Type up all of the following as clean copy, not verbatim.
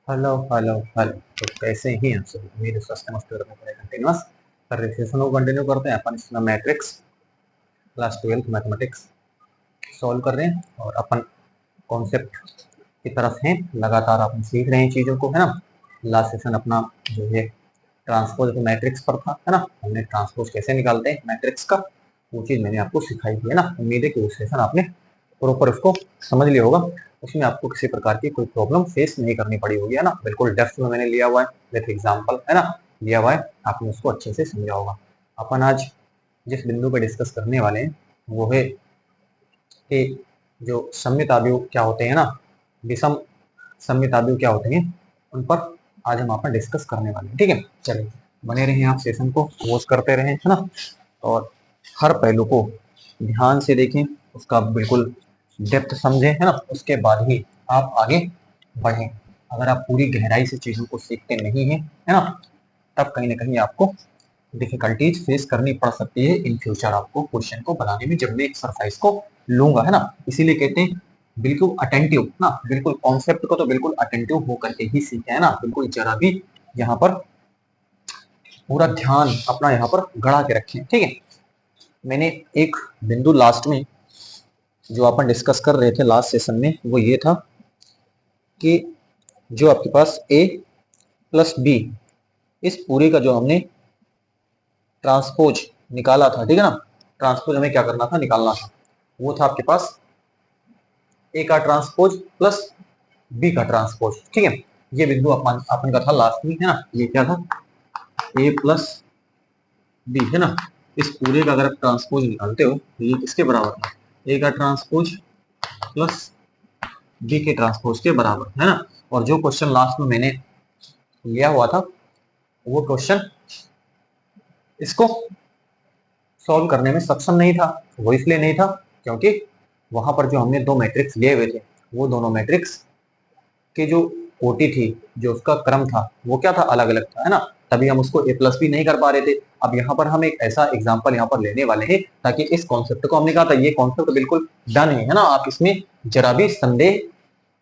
Hello hello hello. तो कैसे ही हैं सब? मेरे स्वस्थ मस्त कंटिन्यूस रिसेशन को कंटिन्यू करते हैं। अपन इसमें मैट्रिक्स क्लास 12 मैथमेटिक्स सॉल्व कर रहे हैं और अपन कॉन्सेप्ट की तरफ हैं। लगातार अपन सीख रहे हैं चीज़ों को, है ना। लास्ट सेशन अपना जो है ट्रांसपोज मैट्रिक्स पर था, है ना। हमने ट्रांसपोज कैसे निकालते हैं मैट्रिक्स का, वो चीज़ मैंने आपको सिखाई थी, है ना। उम्मीद है कि वो सेशन आपने प्रॉपर उसको समझ लिया होगा। उसमें आपको किसी प्रकार की कोई प्रॉब्लम फेस नहीं करनी पड़ी होगी, है ना। बिल्कुल डेप्थ में मैंने लिया हुआ है, विथ एग्जांपल, है ना, लिया हुआ है। आपने उसको अच्छे से समझा होगा। अपन आज जिस बिंदु पर डिस्कस करने वाले हैं वो है कि जो सममिताव्यु क्या होते हैं ना, विषम सममिताव्यु क्या होते हैं, उन पर आज हम अपन डिस्कस करने वाले हैं। ठीक है, चलिए बने रहिए, आप सेशन को वॉच करते रहें, है ना। और हर पहलू को ध्यान से देखें, उसका बिल्कुल डेप्थ समझें, है ना। उसके बाद ही आप आगे बढ़ें। अगर आप पूरी गहराई से चीजों को सीखते नहीं हैं, है ना, तब कहीं ना कहीं आपको डिफिकल्टीज फेस करनी पड़ सकती है इन फ्यूचर आपको क्वेश्चन को बनाने में, जब मैं एक्सरसाइज को लूंगा, है ना। इसीलिए कहते हैं बिल्कुल अटेंटिव ना, बिल्कुल कॉन्सेप्ट को तो बिल्कुल अटेंटिव होकर के ही सीखे, है ना। बिल्कुल जरा भी यहाँ पर पूरा ध्यान अपना यहाँ पर गड़ा के रखें। ठीक है, मैंने एक बिंदु लास्ट में जो अपन डिस्कस कर रहे थे लास्ट सेशन में, वो ये था कि जो आपके पास a प्लस बी, इस पूरे का जो हमने ट्रांसपोज निकाला था, ठीक है ना। ट्रांसपोज हमें क्या करना था, निकालना था। वो था आपके पास ए का ट्रांसपोज प्लस बी का ट्रांसपोज। ठीक है, ये बिंदु अपन का था लास्ट में, है ना। ये क्या था, ए प्लस बी, है ना। इस पूरे का अगर आप ट्रांसपोज निकालते हो तो ये किसके बराबर है, ए का ट्रांसपोज प्लस बी के ट्रांसपोज के बराबर, है ना। और जो क्वेश्चन लास्ट में मैंने लिया हुआ था, वो क्वेश्चन इसको सॉल्व करने में सक्षम नहीं था। वो इसलिए नहीं था क्योंकि वहां पर जो हमने दो मैट्रिक्स लिए हुए थे, वो दोनों मैट्रिक्स की जो कोटि थी, जो उसका क्रम था, वो क्या था, अलग अलग था, है ना। तभी हम उसको ए प्लस भी नहीं कर पा रहे थे। अब यहाँ पर हम एक ऐसा एग्जाम्पल यहाँ पर लेने वाले हैं ताकि इस कॉन्सेप्ट को, हमने कहा था ये कॉन्सेप्ट बिल्कुल डन है ना। आप इसमें जरा भी संदेह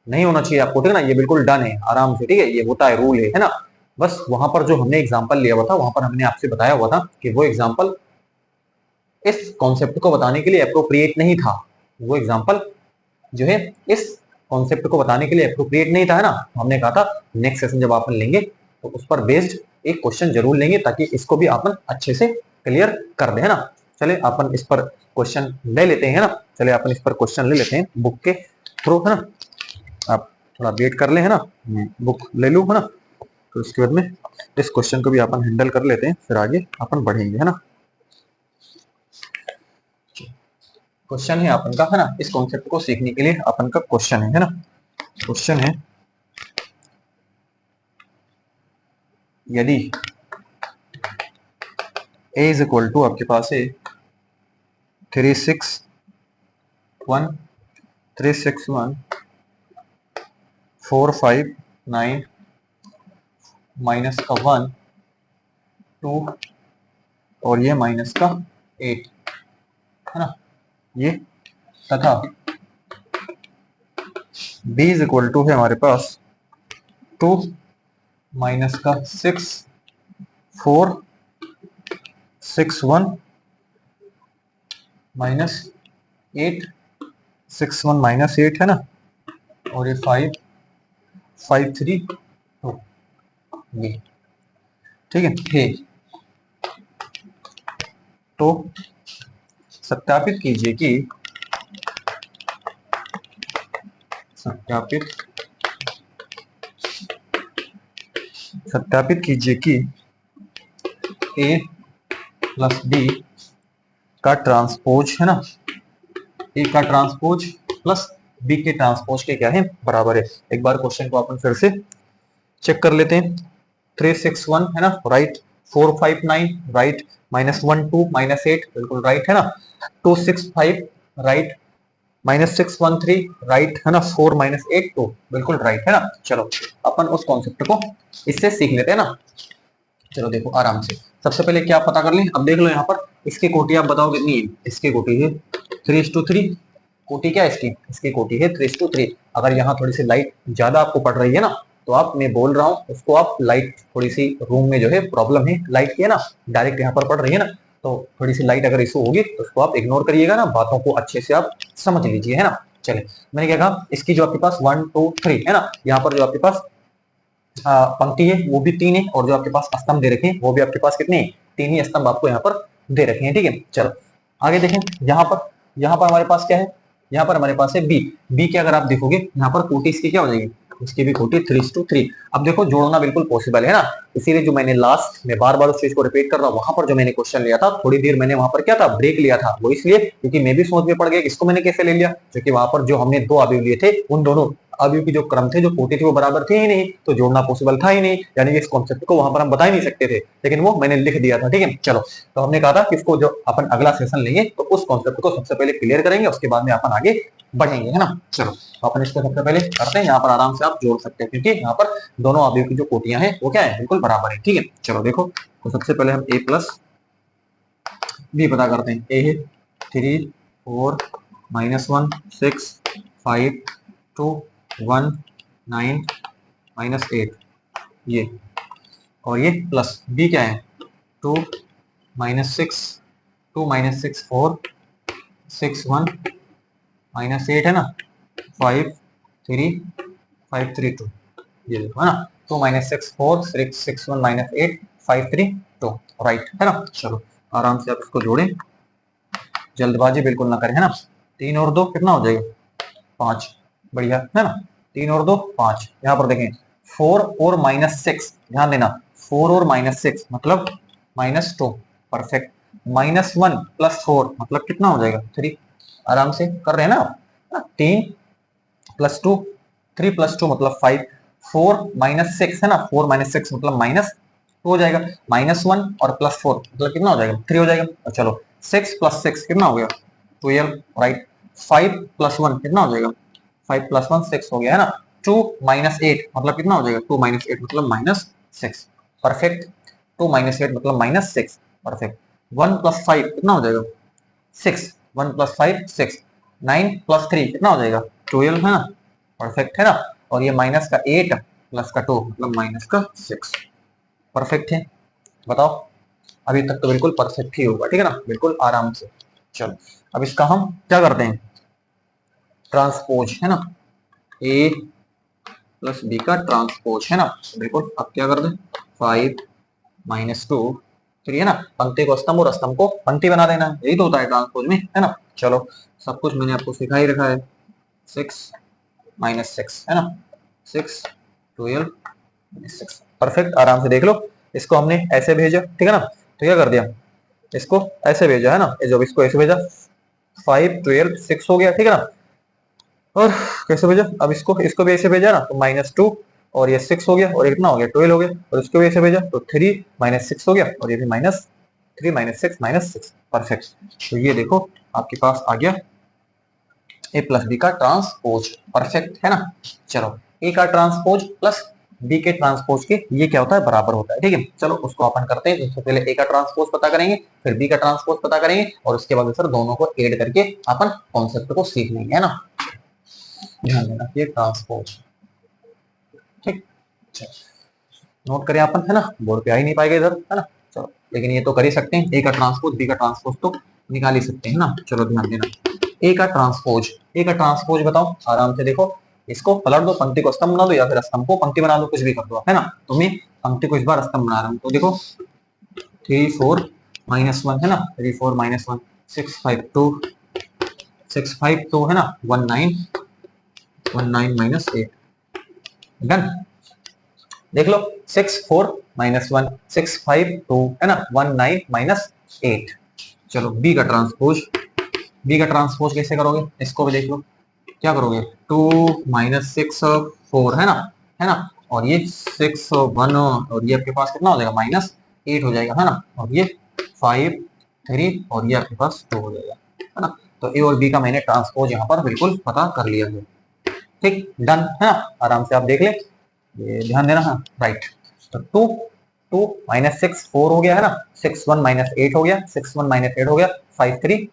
नहीं होना चाहिए आपको, ठीक है ना। ये बिल्कुल डन है आराम से, ठीक है, ये होता है, रूल है ना। बस वहां पर जो हमने एग्जाम्पल लिया हुआ था, वहां पर हमने आपसे बताया हुआ था कि वो एग्जाम्पल इस कॉन्सेप्ट को बताने के लिए अप्रोप्रिएट नहीं था। वो एग्जाम्पल जो है इस कॉन्सेप्ट को बताने के लिए अप्रोप्रिएट नहीं था, है ना। हमने कहा था नेक्स्ट सेशन जब अपन लेंगे तो उस पर बेस्ड एक क्वेश्चन जरूर लेंगे ताकि इसको भी अपन अच्छे से क्लियर कर दे, है ना। चले अपन इस पर क्वेश्चन ले लेते हैं, है ना। चले अपन इस पर क्वेश्चन ले लेते हैं बुक के थ्रू, है ना। आप थोड़ा वेट कर ले, है ना, बुक ले लूँ, है ना। तो इसके बाद में इस क्वेश्चन को भी अपन हैंडल कर लेते हैं, फिर आगे अपन बढ़ेंगे, है ना। क्वेश्चन है अपन का, है ना, इस कॉन्सेप्ट को सीखने के लिए अपन का क्वेश्चन है ना। क्वेश्चन है, यदि a इज इक्वल टू आपके पास है 361 माइनस का 1 2 और ये माइनस का 8, है ना, ये तथा b इज इक्वल टू है हमारे पास 2 माइनस का 6 4 6 1 माइनस 8 6 1 माइनस 8, है ना। और ये 5 5 3 2, ये ठीक है। तो सत्यापित कीजिए कि सत्यापित कीजिए कि a प्लस बी का ट्रांसपोज, है ना, ए का ट्रांसपोज प्लस बी के ट्रांसपोज के क्या है, बराबर है। एक बार क्वेश्चन को अपन फिर से चेक कर लेते हैं। 361 है ना, राइट। 459 राइट। -1 2 -8 बिल्कुल राइट, है ना। 265 राइट। -613 राइट, है ना। 4 -8 2 बिल्कुल राइट, है ना। चलो अपन उस कॉन्सेप्ट को इससे सीख लेते हैं ना। चलो देखो आराम से, सबसे पहले क्या पता कर लें। अब देख लो यहाँ पर इसकी कोटि आप बताओ कितनी है। इसकी कोटि है 3:3। कोटि क्या है इसकी, इसकी कोटि है 3:3। अगर यहाँ थोड़ी सी लाइट ज्यादा आपको पड़ रही है ना, तो आप, मैं बोल रहा हूँ उसको, आप लाइट थोड़ी सी रूम में जो है प्रॉब्लम है लाइट की है ना, डायरेक्ट यहाँ पर पड़ रही है ना, तो थोड़ी सी लाइट अगर इशू होगी तो उसको आप इग्नोर करिएगा ना, बातों को अच्छे से आप समझ लीजिए, है ना। चलिए, मैंने क्या कहा, इसकी जो आपके पास 1 2 3 है ना, यहाँ पर जो आपके पास पंक्ति है वो भी 3 है, और जो आपके पास स्तंभ दे रखे हैं वो भी आपके पास कितने हैं, 3 ही स्तंभ आपको यहाँ पर दे रखे हैं, ठीक है। चलो आगे देखें, यहाँ पर हमारे पास क्या है, यहाँ पर हमारे पास है बी के अगर आप देखोगे यहाँ पर कोटि इसकी क्या हो जाएगी, इसकी भी कोटि 3:3। अब देखो जोड़ना बिल्कुल पॉसिबल है ना, इसीलिए जो मैंने लास्ट में बार बार उस चीज को रिपीट कर रहा हूँ, वहां पर जो मैंने क्वेश्चन लिया था थोड़ी देर मैंने वहां पर क्या था, ब्रेक लिया था, वो इसलिए क्योंकि मैं भी सोच में पड़ गया इसको मैंने कैसे ले लिया, क्योंकि वहां पर जो हमने 2 अवयव लिए थे उन दोनों अवयव की जो क्रम थे, जो कोटि थी, वो बराबर थे ही नहीं, तो जोड़ना पॉसिबल था ही नहीं, यानी कि इस कॉन्सेप्ट को वहां पर हम बता ही नहीं सकते थे, लेकिन वो मैंने लिख दिया था, ठीक है। चलो, तो हमने कहा था कि इसको जो अपन अगला सेशन लेंगे तो उस कॉन्सेप्ट को सबसे पहले क्लियर करेंगे, उसके बाद में अपन आगे बढ़ेंगे, है ना। चलो, तो अपन इसको सबसे पहले करते हैं, यहाँ पर आराम से आप जोड़ सकते हैं, क्योंकि यहाँ पर दोनों अवयव की जो कोटियां हैं वो क्या है, बिल्कुल बराबर है, ठीक है। चलो देखो, तो सबसे पहले हम a प्लस बी पता करते हैं। a है 3 4 -1 6 5 2 1 9 -8, ये, और ये प्लस बी क्या है, 2 -6 2 -6 4 6 1 -8 है ना, 5 3 5 3 2, ये देखो है ना, 2 -6 4 6 1 -8 5 3 2, राइट है ना। चलो आराम से आप इसको जोड़ें, जल्दबाजी बिल्कुल ना करें, है ना। 3 और 2 कितना हो जाएगा, 5, बढ़िया है ना, 3 और 2 5। यहाँ पर देखें 4 और -6, ध्यान देना 4 और -6 मतलब -2, परफेक्ट। -1 + 4 मतलब कितना हो जाएगा, 3, आराम से कर रहे हैं ना, 3 + 2 3 + 2 मतलब 5, 4 -6 है ना, 4 -6 मतलब -2 हो जाएगा, -1 और +4 मतलब कितना हो जाएगा, 3 हो जाएगा। और चलो 6 + 6 कितना हो गया, 12, राइट। 5 + 1 कितना हो जाएगा, 5 + 1 6 हो गया है ना। 2 -8 मतलब कितना हो जाएगा, 2 -8 मतलब -6, परफेक्ट। 2 -8 मतलब -6, परफेक्ट। 1 + 5 कितना हो जाएगा, 6, 1 + 5 6, 9 + 3 कितना हो जाएगा, 12 है ना, परफेक्ट है ना। और ये माइनस का 8 प्लस का 2 मतलब -6, परफेक्ट है। बताओ, अभी तक तो बिल्कुल परफेक्ट ही होगा, ठीक है ना, बिल्कुल आराम से। चलो अब इसका हम क्या करते हैं, ट्रांसपोज, है ना, a + b का ट्रांसपोज, है ना, बिल्कुल। अब क्या कर दें, 5 -2 3 है ना, पंक्ति को स्तंभ और स्तंभ को पंक्ति बना देना, यही तो होता है ट्रांसपोज में, है ना। चलो सब कुछ मैंने आपको सिखा ही रखा है। 6 -6 है ना, 6 12 -6, परफेक्ट, आराम से देख लो। इसको हमने ऐसे भेजा, ठीक है ना, तो क्या कर दिया, इसको ऐसे भेजा है ना, जब इसको ऐसे भेजा 5 12 6 हो गया, ठीक है ना। और कैसे भेजा, अब इसको भी ऐसे भेजा ना, तो -2 और ये 6 हो गया, और कितना हो गया, 12 हो गया, और इसको भी ऐसे भेजा तो 3 -6 हो गया, और ये भी -3 -6 -6, परफेक्ट। तो ये देखो आपके पास आ गया a + b का ट्रांसपोज, परफेक्ट है ना। चलो, a का ट्रांसपोज प्लस b के ट्रांसपोज के ये क्या होता है, बराबर होता है, ठीक है। चलो उसको अपन करते हैं, सबसे पहले a का ट्रांसपोज पता करेंगे, फिर b का ट्रांसपोज पता करेंगे, और उसके बाद सर दोनों को ऐड करके अपन कॉन्सेप्ट को सीख लेंगे, है ना। ध्यान देना, ये ट्रांसपोज, ठीक, नोट करें अपन, है ना, बोर्ड पे आ ही नहीं पाएगा इधर, है ना। चलो, लेकिन ये तो कर ही सकते हैं, a का ट्रांसपोज b का ट्रांसपोज तो निकाल ही सकते हैं ना। चलो ध्यान देना, ए का ट्रांसपोज बताओ, आराम से देखो, इसको पलट दो, पंक्ति को स्तंभ बना दो, या फिर स्तंभ को पंक्ति बना दो, कुछ भी कर दो, है ना। तो मैं पंक्ति को इस बार स्तंभ बना रहा हूँ, तो देखो 3 4 -1 है ना, 3 4 -1 6 5 2 6 5 2 है ना, 1 9 -8, डन। देख लो 6 4 -1 6 5 2 है ना, 1 9 -8। चलो बी का ट्रांसपोज कैसे करोगे, इसको भी देख लो, क्या करोगे, 2 -6 4 है ना, और ये 6 1 और ये आपके पास कितना हो जाएगा, -8 हो जाएगा, है ना, और ये 5 3 और ये आपके पास 2 हो जाएगा, है ना। तो ए और बी का मैंने ट्रांसपोज यहाँ पर बिल्कुल पता कर लिया है, ठीक, डन है ना। आराम से आप देख ले, ये ध्यान देना, हाँ राइट। तो 2 2 -6 4 हो गया, है ना, 6 1 -8 हो गया, 6 1 -8 हो गया, 5 3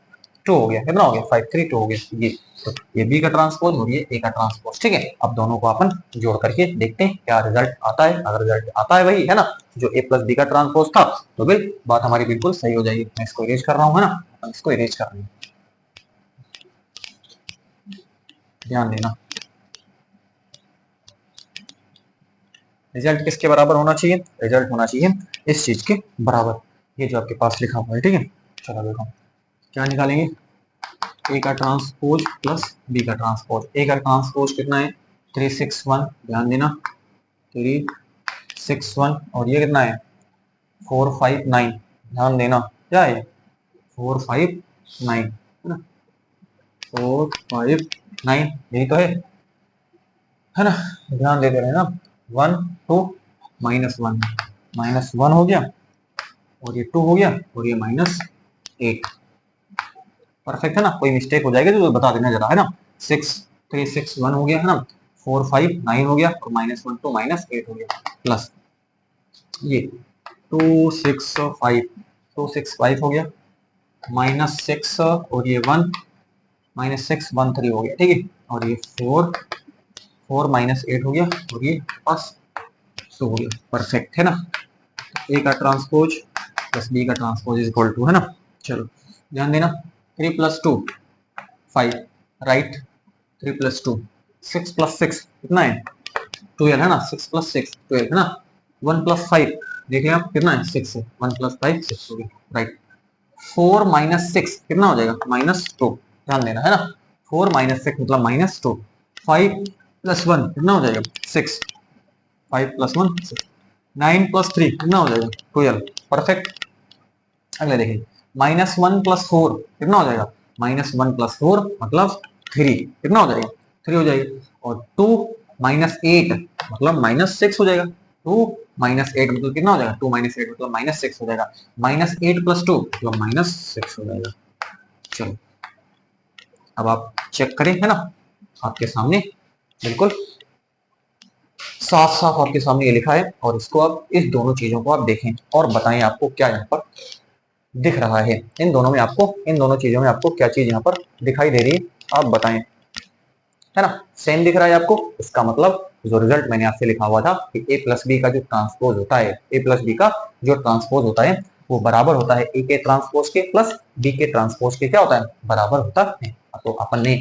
टू हो गया, कितना हो गया 5 3 2 हो गया ये। तो ये बी का ट्रांसपोज और ये ए का ट्रांसपोज, ठीक है। अब दोनों को अपन जोड़ करके देखते हैं क्या रिजल्ट आता है। अगर रिजल्ट आता है वही है ना जो ए प्लस बी का ट्रांसपोज था, तो बिल्कुल बात हमारी बिल्कुल सही हो जाएगी। मैं इसको इरेज कर रहा हूँ, है ना, अपन इसको इरेज कर रहे हैं, ध्यान देना। रिजल्ट किसके बराबर होना चाहिए? रिजल्ट होना चाहिए इस चीज के बराबर, ये जो आपके पास लिखा हुआ है, ठीक है। चलो देखो क्या निकालेंगे, ए का ट्रांसपोज प्लस बी का ट्रांसपोज। ए का ट्रांसपोज कितना है 361, ध्यान देना 361, और ये कितना है 459, ध्यान देना क्या है 459, है ना 459, यही तो है ना। ध्यान देते रहे ना, 1 2 -1 -1 हो गया, और ये 2 हो गया, और ये -8, परफेक्ट है ना। कोई मिस्टेक हो जाएगी तो बता देना जरा, है ना। 6 3 6 1 हो गया, है ना, 4 5 9 हो गया, और -1 तो -8 हो गया, प्लस ये 2 6 5 2 6 5 हो गया, -6 और ये 1 -6 1 3 हो गया, ठीक है। और ये 4 4 -8 हो गया, और ये प्लस 2 हो गया, परफेक्ट है ना। ए का ट्रांसपोज प्लस बी का ट्रांसपोज इज इक्वल टू, है ना। चलो ध्यान देना, 3 + 2 5, राइट, 3 + 2 6 + 6 कितना है 12, है ना। 6 + 6 12, है ना। 1 + 5 देखिए आप कितना है 6 है, 1 + 5 6 हो गया, राइट। 4 - 6 कितना हो जाएगा -2, ध्यान देना, है ना। 4 - 6 मतलब -2, 5 + 1 कितना हो जाएगा 6, 5 + 1 6, 9 + 3 कितना हो जाएगा 12, परफेक्ट। अगले देखिए -1 + 4 कितना हो जाएगा -1 + 4 मतलब 3 कितना हो जाएगा 3 हो जाएगा, और 2 - 8 मतलब -6 हो जाएगा, 2 - 8 मतलब कितना हो जाएगा 2 - 8 मतलब -6 हो जाएगा, -8 + 2 मतलब -6 हो जाएगा। चलो अब आप चेक करें, है ना, आपके सामने बिल्कुल साफ साफ आपके सामने ये लिखा है, और इसको आप इस दोनों चीजों को आप देखें और बताएं आपको क्या यहाँ पर दिख रहा है। इन दोनों में आपको, इन दोनों चीजों में आपको क्या चीज यहाँ पर दिखाई दे रही है, आप बताएं, है ना। सेम दिख रहा है आपको, इसका मतलब जो रिजल्ट मैंने आपसे लिखा हुआ था कि ए प्लस बी का जो ट्रांसपोज होता है, ए प्लस बी का जो ट्रांसपोज होता है वो बराबर होता है ए के ट्रांसपोज के प्लस बी के ट्रांसपोज के, क्या होता है बराबर होता है। तो अपन ने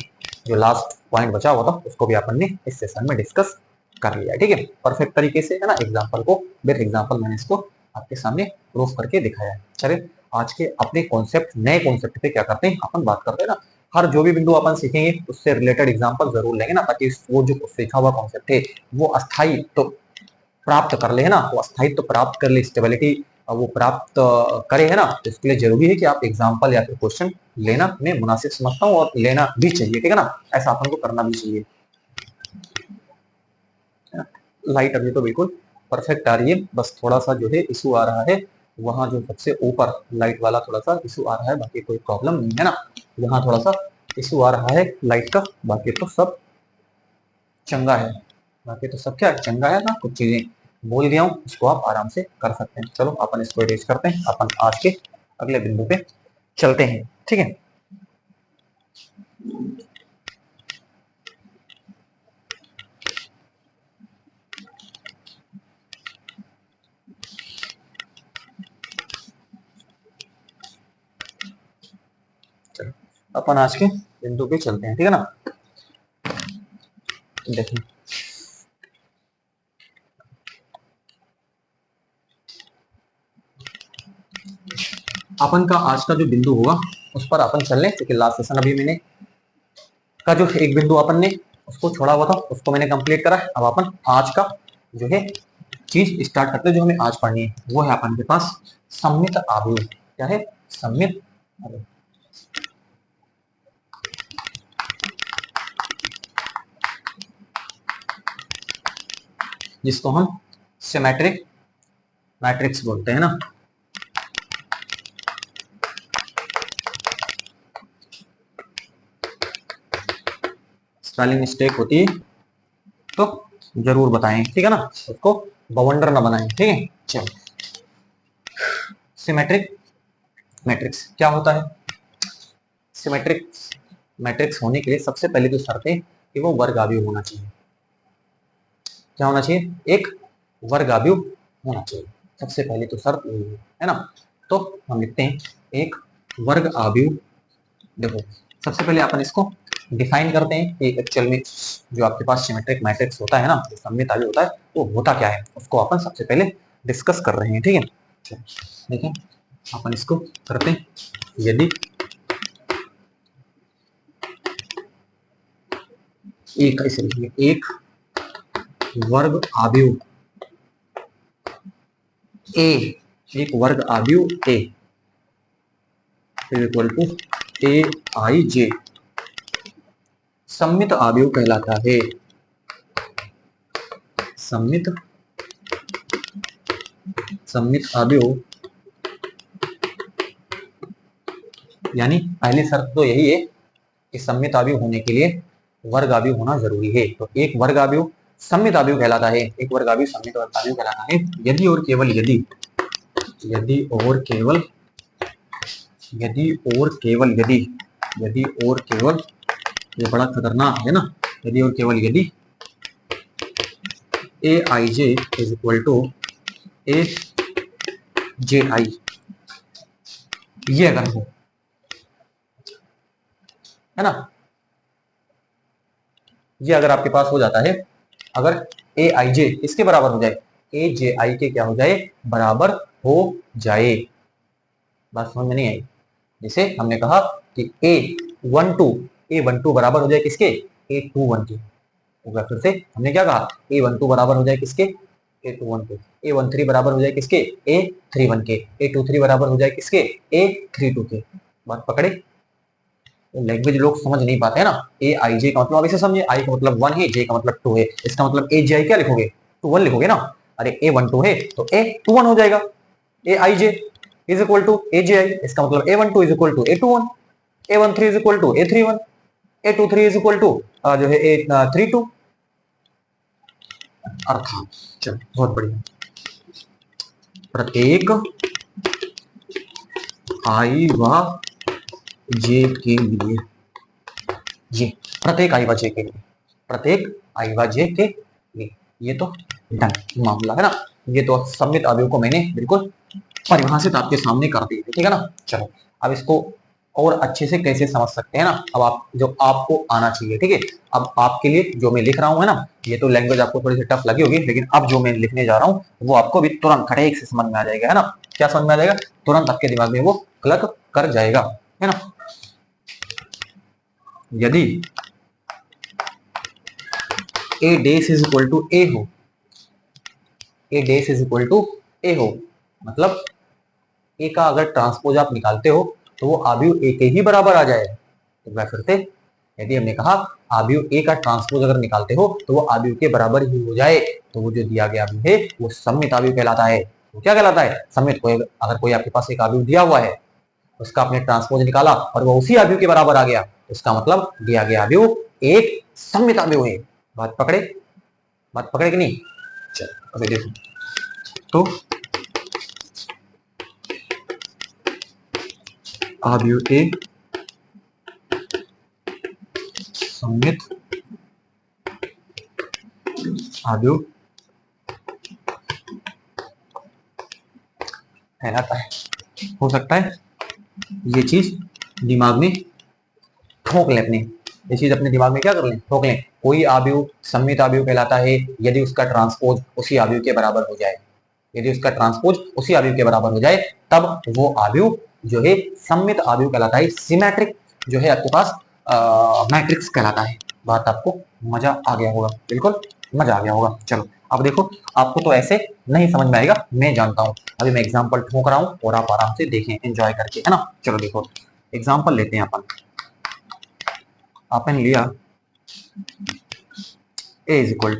जो लास्ट पॉइंट बचा हुआ था उसको भी अपन ने इस सेशन में डिस्कस कर लिया, ठीक है, परफेक्ट तरीके से, है ना। एग्जाम्पल को विद एग्जाम्पल मैंने इसको आपके सामने प्रूफ करके दिखाया है। चलिए आज के अपने कॉन्सेप्ट, नए कॉन्सेप्ट पे क्या करते हैं अपन बात करते हैं ना। हर जो भी बिंदु अपन सीखेंगे उससे रिलेटेड एग्जांपल जरूर लेंगे ना, ताकि वो जो सीखा हुआ कॉन्सेप्ट है वो अस्थायित्व प्राप्त कर ले, है ना, वो अस्थायित्व प्राप्त कर ले, स्टेबिलिटी वो प्राप्त करे, है ना। तो इसके लिए जरूरी है कि आप एग्जाम्पल या फिर क्वेश्चन लेना मैं मुनासिब समझता हूँ, और लेना भी चाहिए, ठीक है ना, ऐसा अपन को करना भी चाहिए। लाइट अभी तो बिल्कुल परफेक्ट आ रही है, बस थोड़ा सा जो है इशू आ रहा है, वहां जो सबसे ऊपर लाइट वाला थोड़ा सा इशू आ रहा है, बाकी कोई प्रॉब्लम नहीं है ना। यहाँ थोड़ा सा इशू आ रहा है लाइट का, बाकी तो सब चंगा है, बाकी तो सब क्या चंगा है ना। कुछ चीजें बोल गया हूँ उसको आप आराम से कर सकते हैं। चलो अपन इसको इरेज करते हैं, अपन आज के अगले बिंदु पे चलते हैं, ठीक है। चलो अपन आज के बिंदु पे चलते हैं, ठीक है ना। देखिए अपन का आज का जो बिंदु होगा उस पर अपन चल लें, क्योंकि लास्ट सेशन अभी मैंने का जो एक बिंदु अपन ने उसको छोड़ा हुआ था उसको मैंने कंप्लीट करा है। अब अपन आज का जो है चीज स्टार्ट करते हैं, जो हमें आज पढ़नी है वो है अपन के पास सममित आव्यूह। क्या है सममित आव्यूह, जिसको हम सिमेट्रिक मैट्रिक्स बोलते हैं ना। स्पेलिंग मिस्टेक होती है तो जरूर बताएं, ठीक है ना, उसको बवंडर ना बनाएं, ठीक है। चलो सिमेट्रिक मैट्रिक्स क्या होता है? सिमेट्रिक मैट्रिक्स होने के लिए सबसे पहले तो शर्त है कि वो वर्गाव्युह होना चाहिए। क्या होना चाहिए? एक वर्गाव्युह होना चाहिए, सबसे पहले तो शर्त यही है ना। तो हम लिखते हैं एक वर्ग आव्युह। देखो सबसे पहले अपन इसको डिफाइन करते हैं कि एक्चुअल में जो आपके पास सिमेट्रिक मैट्रिक्स होता है ना, सममित आव्युह होता है, वो होता क्या है, उसको अपन सबसे पहले डिस्कस कर रहे हैं। ठीक है, देखें अपन इसको करते हैं। यदि एक ऐसे लिखिए, एक वर्ग आव्युह ए, एक वर्ग आव्युह ए इक्वल टू ए आई जे सममित आव्युह कहलाता है। सममित आव्युह यानी पहली शर्त तो यही है कि सममित आव्युह होने के लिए वर्ग आव्युह होना जरूरी है। तो एक वर्ग आव्युह सममित आव्युह कहलाता है, एक वर्ग आव्युह सममित आव्युह कहलाता है यदि और केवल यदि, यदि और केवल ये बड़ा खतरनाक है ना, यदि और केवल यदि ए I J is equal to A J आई, ये अगर हो, है ना, ये अगर आपके पास हो जाता है, अगर ए आई जे इसके बराबर हो जाए, ए जे आई के क्या हो जाए, बराबर हो जाए। बात समझ में नहीं आई? जैसे हमने कहा कि A12 बराबर हो जाए किसके, A21 के। फिर से हमने क्या कहा, A12 बराबर हो जाए किसके, A21 के। A13 बराबर हो जाए किसके, A31 के। A23 बराबर हो जाए किसके, A32 के। बात पकड़े? लैंग्वेज लोग समझ नहीं पाते है ना। ए आई जे का मतलब आप इसे समझिए, आई का मतलब 1 है, जे का मतलब 2 है, इसका मतलब ए जे आई क्या लिखोगे, 21 लिखोगे ना। अरे A12 है तो A21 हो जाएगा। A I J is equal to A J I, इसका मतलब A12 is equal to A21, A13 is equal to A31, A23 is equal to जो है A32। अर्थात चलो बहुत बढ़िया, प्रत्येक आई व जे के लिए, ये प्रत्येक आई व जे के लिए, प्रत्येक आई व जे के लिए, ये तो डन मामला है ना। ये तो सममित आव्यूह को मैंने बिल्कुल परिभाषित आपके सामने कर दी, ठीक है ना। चलो अब इसको और अच्छे से कैसे समझ सकते हैं ना, अब आप जो आपको आना चाहिए, ठीक है। अब आपके लिए जो मैं लिख रहा हूँ है ना, ये तो लैंग्वेज आपको थोड़ी सी टफ लगी होगी, लेकिन अब जो मैं लिखने जा रहा हूँ वो आपको भी तुरंत खटेक से समझ में आ जाएगा, है ना। क्या समझ में आ जाएगा? तुरंत आपके दिमाग में वो क्लिक कर जाएगा, है ना। यदि A dash is equal to ए हो, ए डैश इज इक्वल टू ए हो, मतलब ए का अगर ट्रांसपोज आप निकालते हो तो वो आव्यूह ए के ही बराबर आ जाए। एक बार फिर से, यदि हमने कहा आव्यूह ए का ट्रांसपोज अगर निकालते हो तो वो आव्यूह के बराबर ही हो जाए, तो वो जो दिया गया आव्यूह है वो सममित आव्यूह कहलाता है। वो क्या कहलाता है? सममित। कोई अगर कोई आपके पास एक आव्यूह दिया हुआ है, उसका आपने ट्रांसपोज निकाला और वो उसी आव्यूह के बराबर आ गया, उसका मतलब दिया गया आव्यूह एक सममित आव्यूह है। बात पकड़े? बात पकड़े कि नहीं? चलो अभी देखो, तो आव्यूह ए सममित आव्यूह कहलाता है। हो सकता है ये चीज दिमाग में ठोक लें, अपने ये चीज अपने दिमाग में क्या कर लें, ठोक लें। कोई आव्यूह सममित आव्यूह कहलाता है यदि उसका ट्रांसपोज उसी आव्यूह के बराबर हो जाए, यदि उसका ट्रांसपोज उसी आव्यूह के बराबर हो जाए तब वो आव्यूह जो है सममित आव्यूह कहलाता है। सिमेट्रिक जो है आपके पास मैट्रिक्स कहलाता है। बात आपको मजा आ गया होगा, बिल्कुल मजा आ गया होगा। चलो अब देखो, आपको तो ऐसे नहीं समझ में आएगा, मैं जानता हूँ। अभी मैं एग्जांपल ठोक रहा हूँ और आप आराम से देखें, एंजॉय करके, है ना। चलो देखो एग्जांपल लेते हैं अपन। आपने लिया ए इज इक्वल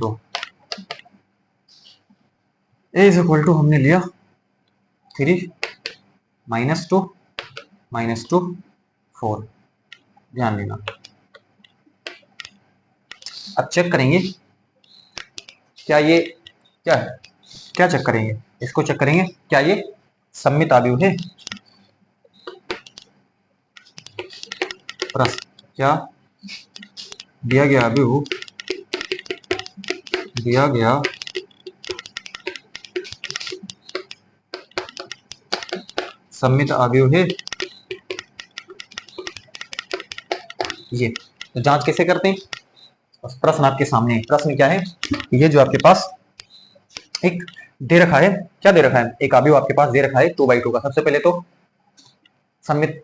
टू हमने लिया 3 -2 4। ध्यान देना, अब चेक करेंगे क्या ये क्या है, क्या चेक करेंगे, इसको चेक करेंगे क्या ये सममित आव्यूह है। प्रश्न, क्या दिया गया अवयव दिया गया सममित अवयव है? ये तो जांच कैसे करते हैं? प्रश्न आपके सामने है। प्रश्न क्या है? ये जो आपके पास एक दे रखा है, क्या दे रखा है? एक अवयव आपके पास दे रखा है 2/2 का। सबसे पहले तो सममित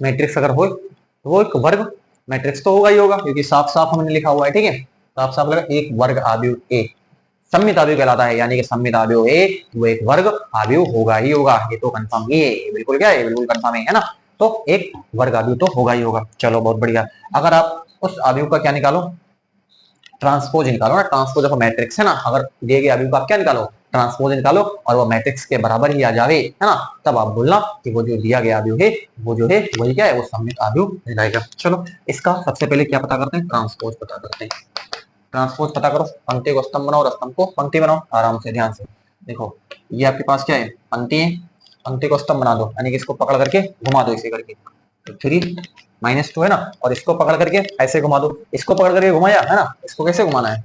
मैट्रिक्स अगर हो तो वो एक वर्ग मैट्रिक्स तो होगा ही होगा, क्योंकि साफ साफ हमने लिखा हुआ है, ठीक है, साफ साफ लगा, एक वर्ग अवयव ए सममित अवयव कहलाता है, यानी कि सममित अवयव ए वो एक वर्ग अवयव होगा ही होगा। ये तो कंफर्म ही है, बिल्कुल क्या है, बिल्कुल कंफर्म है ना। तो एक वर्ग अवयव तो होगा ही होगा। चलो बहुत बढ़िया। अगर आप उस अवयव का क्या निकालो? ट्रांसपोज निकालो ना। ट्रांसपोज ऑफ मैट्रिक्स है ना, अगर दिए गए अवयव का क्या निकालो? ट्रांसपोज निकालो, और वो मैट्रिक्स के बराबर ही आ जावे, है ना, तब आप बोलना कि वो जो दिया गया अवयव है वो जो है वही क्या है, वो सममित अवयव कहलाएगा। चलो इसका सबसे पहले क्या पता करते हैं? ट्रांसपोज पता करते हैं। ट्रांसपोज पता करो। पंक्ति को स्तंभ बनाओ और स्तंभ को पंक्ति बनाओ। आराम से ध्यान से देखो, ये आपके पास क्या है? पंक्ति है। पंक्ति को स्तंभ बना दो, यानी कि इसको पकड़ करके घुमा दो इसे करके, तो 3 - 2 है ना, और इसको पकड़ करके ऐसे घुमा दो। इसको पकड़ करके घुमाया है ना, इसको कैसे घुमाना है?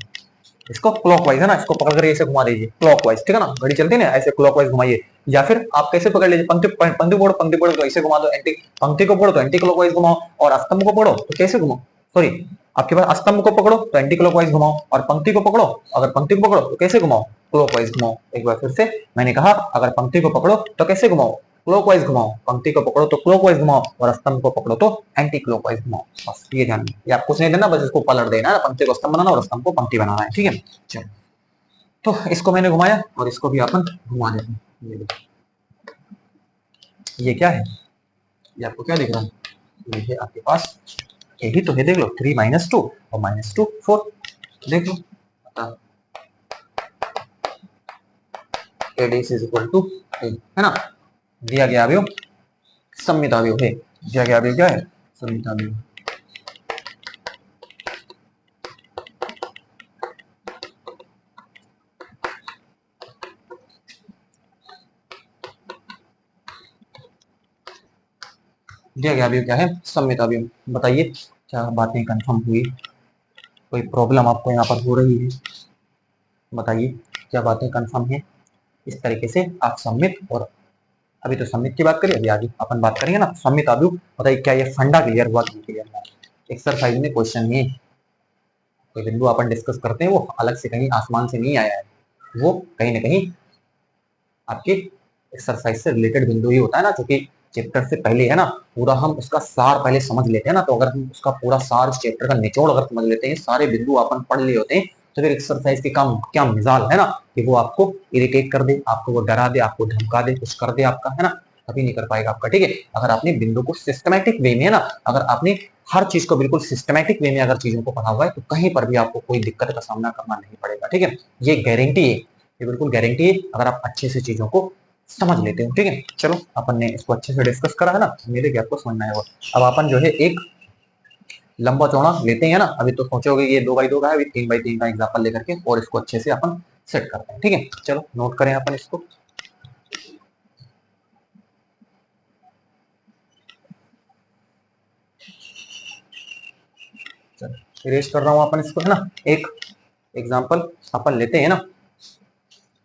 इसको क्लॉकवाइज है ना, इसको पकड़ करके ऐसे घुमा दीजिए क्लॉकवाइज, ठीक है ना, घड़ी चलती है ना, ऐसे क्लॉकवाइज घुमाइए। या फिर आप कैसे पकड़ लीजिए? पंक्ति पंक्ति पकड़ो तो ऐसे घुमा दो, एंटी पंक्ति को पकड़ो तो एंटी क्लॉकवाइज घुमाओ, और स्तंभ को पकड़ो तो कैसे घुमाओ? सॉरी, आपके पास स्तंभ को पकड़ो तो एंटी क्लॉकवाइज घुमाओ, और पंक्ति को पकड़ो, अगर पंक्ति को पकड़ो तो कैसे घुमाओ? क्लॉकवाइज घुमाओ। एक बार फिर से मैंने कहा, अगर पंक्ति को पकड़ो तो कैसे घुमाओ? क्लॉकवाइज घुमाओ। पंक्ति को पकड़ो तो क्लॉकवाइज घुमाओ, और स्तंभ को पकड़ो तो एंटी क्लॉकवाइज घुमाओ। बस ये ध्यान में, ये आपको कुछ नहीं देना, बस इसको पलट देना है, पंक्ति को स्तंभ बनाना और स्तंभ को पंक्ति बनाना है, ठीक है। चलो, तो इसको मैंने घुमाया और इसको भी अपन घुमा देते हैं। ये देखो, ये क्या है? ये आपको क्या दिख रहा है? ये है आपके पास, यही तो है, देख लो, 3 - 2 और -2 4, देख लो, AD is equal to A, है ना। दिया गया अवयव सममित अवयव है। दिया गया अवयव क्या है? सममित अवयव। दिया गया अवयव क्या है? सममित अवयव। बताइए क्या बातें कंफर्म हुई? कोई प्रॉब्लम आपको यहाँ पर हो रही है? बताइए क्या बातें कंफर्म है? इस तरीके से आप सममित, और अभी तो सममित की बात करिए, अभी आगे अपन बात करेंगे ना सममित अवयव। बताइए क्या ये फंडा क्लियर हुआ कि क्लियर हुआ? एक्सरसाइज में क्वेश्चन है, कोई बिंदु अपन डिस्कस करते हैं वो अलग से कहीं आसमान से नहीं आया है, वो कहीं ना कहीं आपके एक्सरसाइज से रिलेटेड बिंदु ही होता है ना, क्योंकि चैप्टर से पहले है ना, पूरा हम उसका सार पहले समझ लेते हैं ना। तो अगर हम उसका पूरा सार, उस चैप्टर का निचोड़ अगर समझ लेते हैं, सारे बिंदु अपन पढ़ लिए होते हैं, तो फिर एक्सरसाइज के काम क्या मिजाल है ना, कि वो आपको इरिटेट कर दे, आपको वो डरा दे, आपको धमका दे, कुछ कर दे आपका, है ना, कभी नहीं कर पाएगा आपका, ठीक है। अगर आपने बिंदु को सिस्टमैटिक वे में, है ना, अगर आपने हर चीज को बिल्कुल सिस्टमैटिक वे में अगर चीजों को पढ़ा हुआ है, तो कहीं पर भी आपको कोई दिक्कत का सामना करना नहीं पड़ेगा, ठीक है। ये गारंटी है, ये बिल्कुल गारंटी है, अगर आप अच्छे से चीजों को समझ लेते हो, ठीक है। चलो अपन ने इसको अच्छे से डिस्कस करा है ना, मेरे क्या आपको समझ में आएगा। अब अपन जो है एक लंबा चौड़ा लेते हैं ना, अभी तो सोचोगे ये 2x2 का है, अभी 3x3 का एग्जांपल लेकर के और इसको अच्छे से अपन सेट करते हैं, ठीक है। चलो नोट करें अपन इसको। चलो इरेज कर रहा हूं अपन इसको, है ना। एक एग्जांपल अपन लेते हैं ना,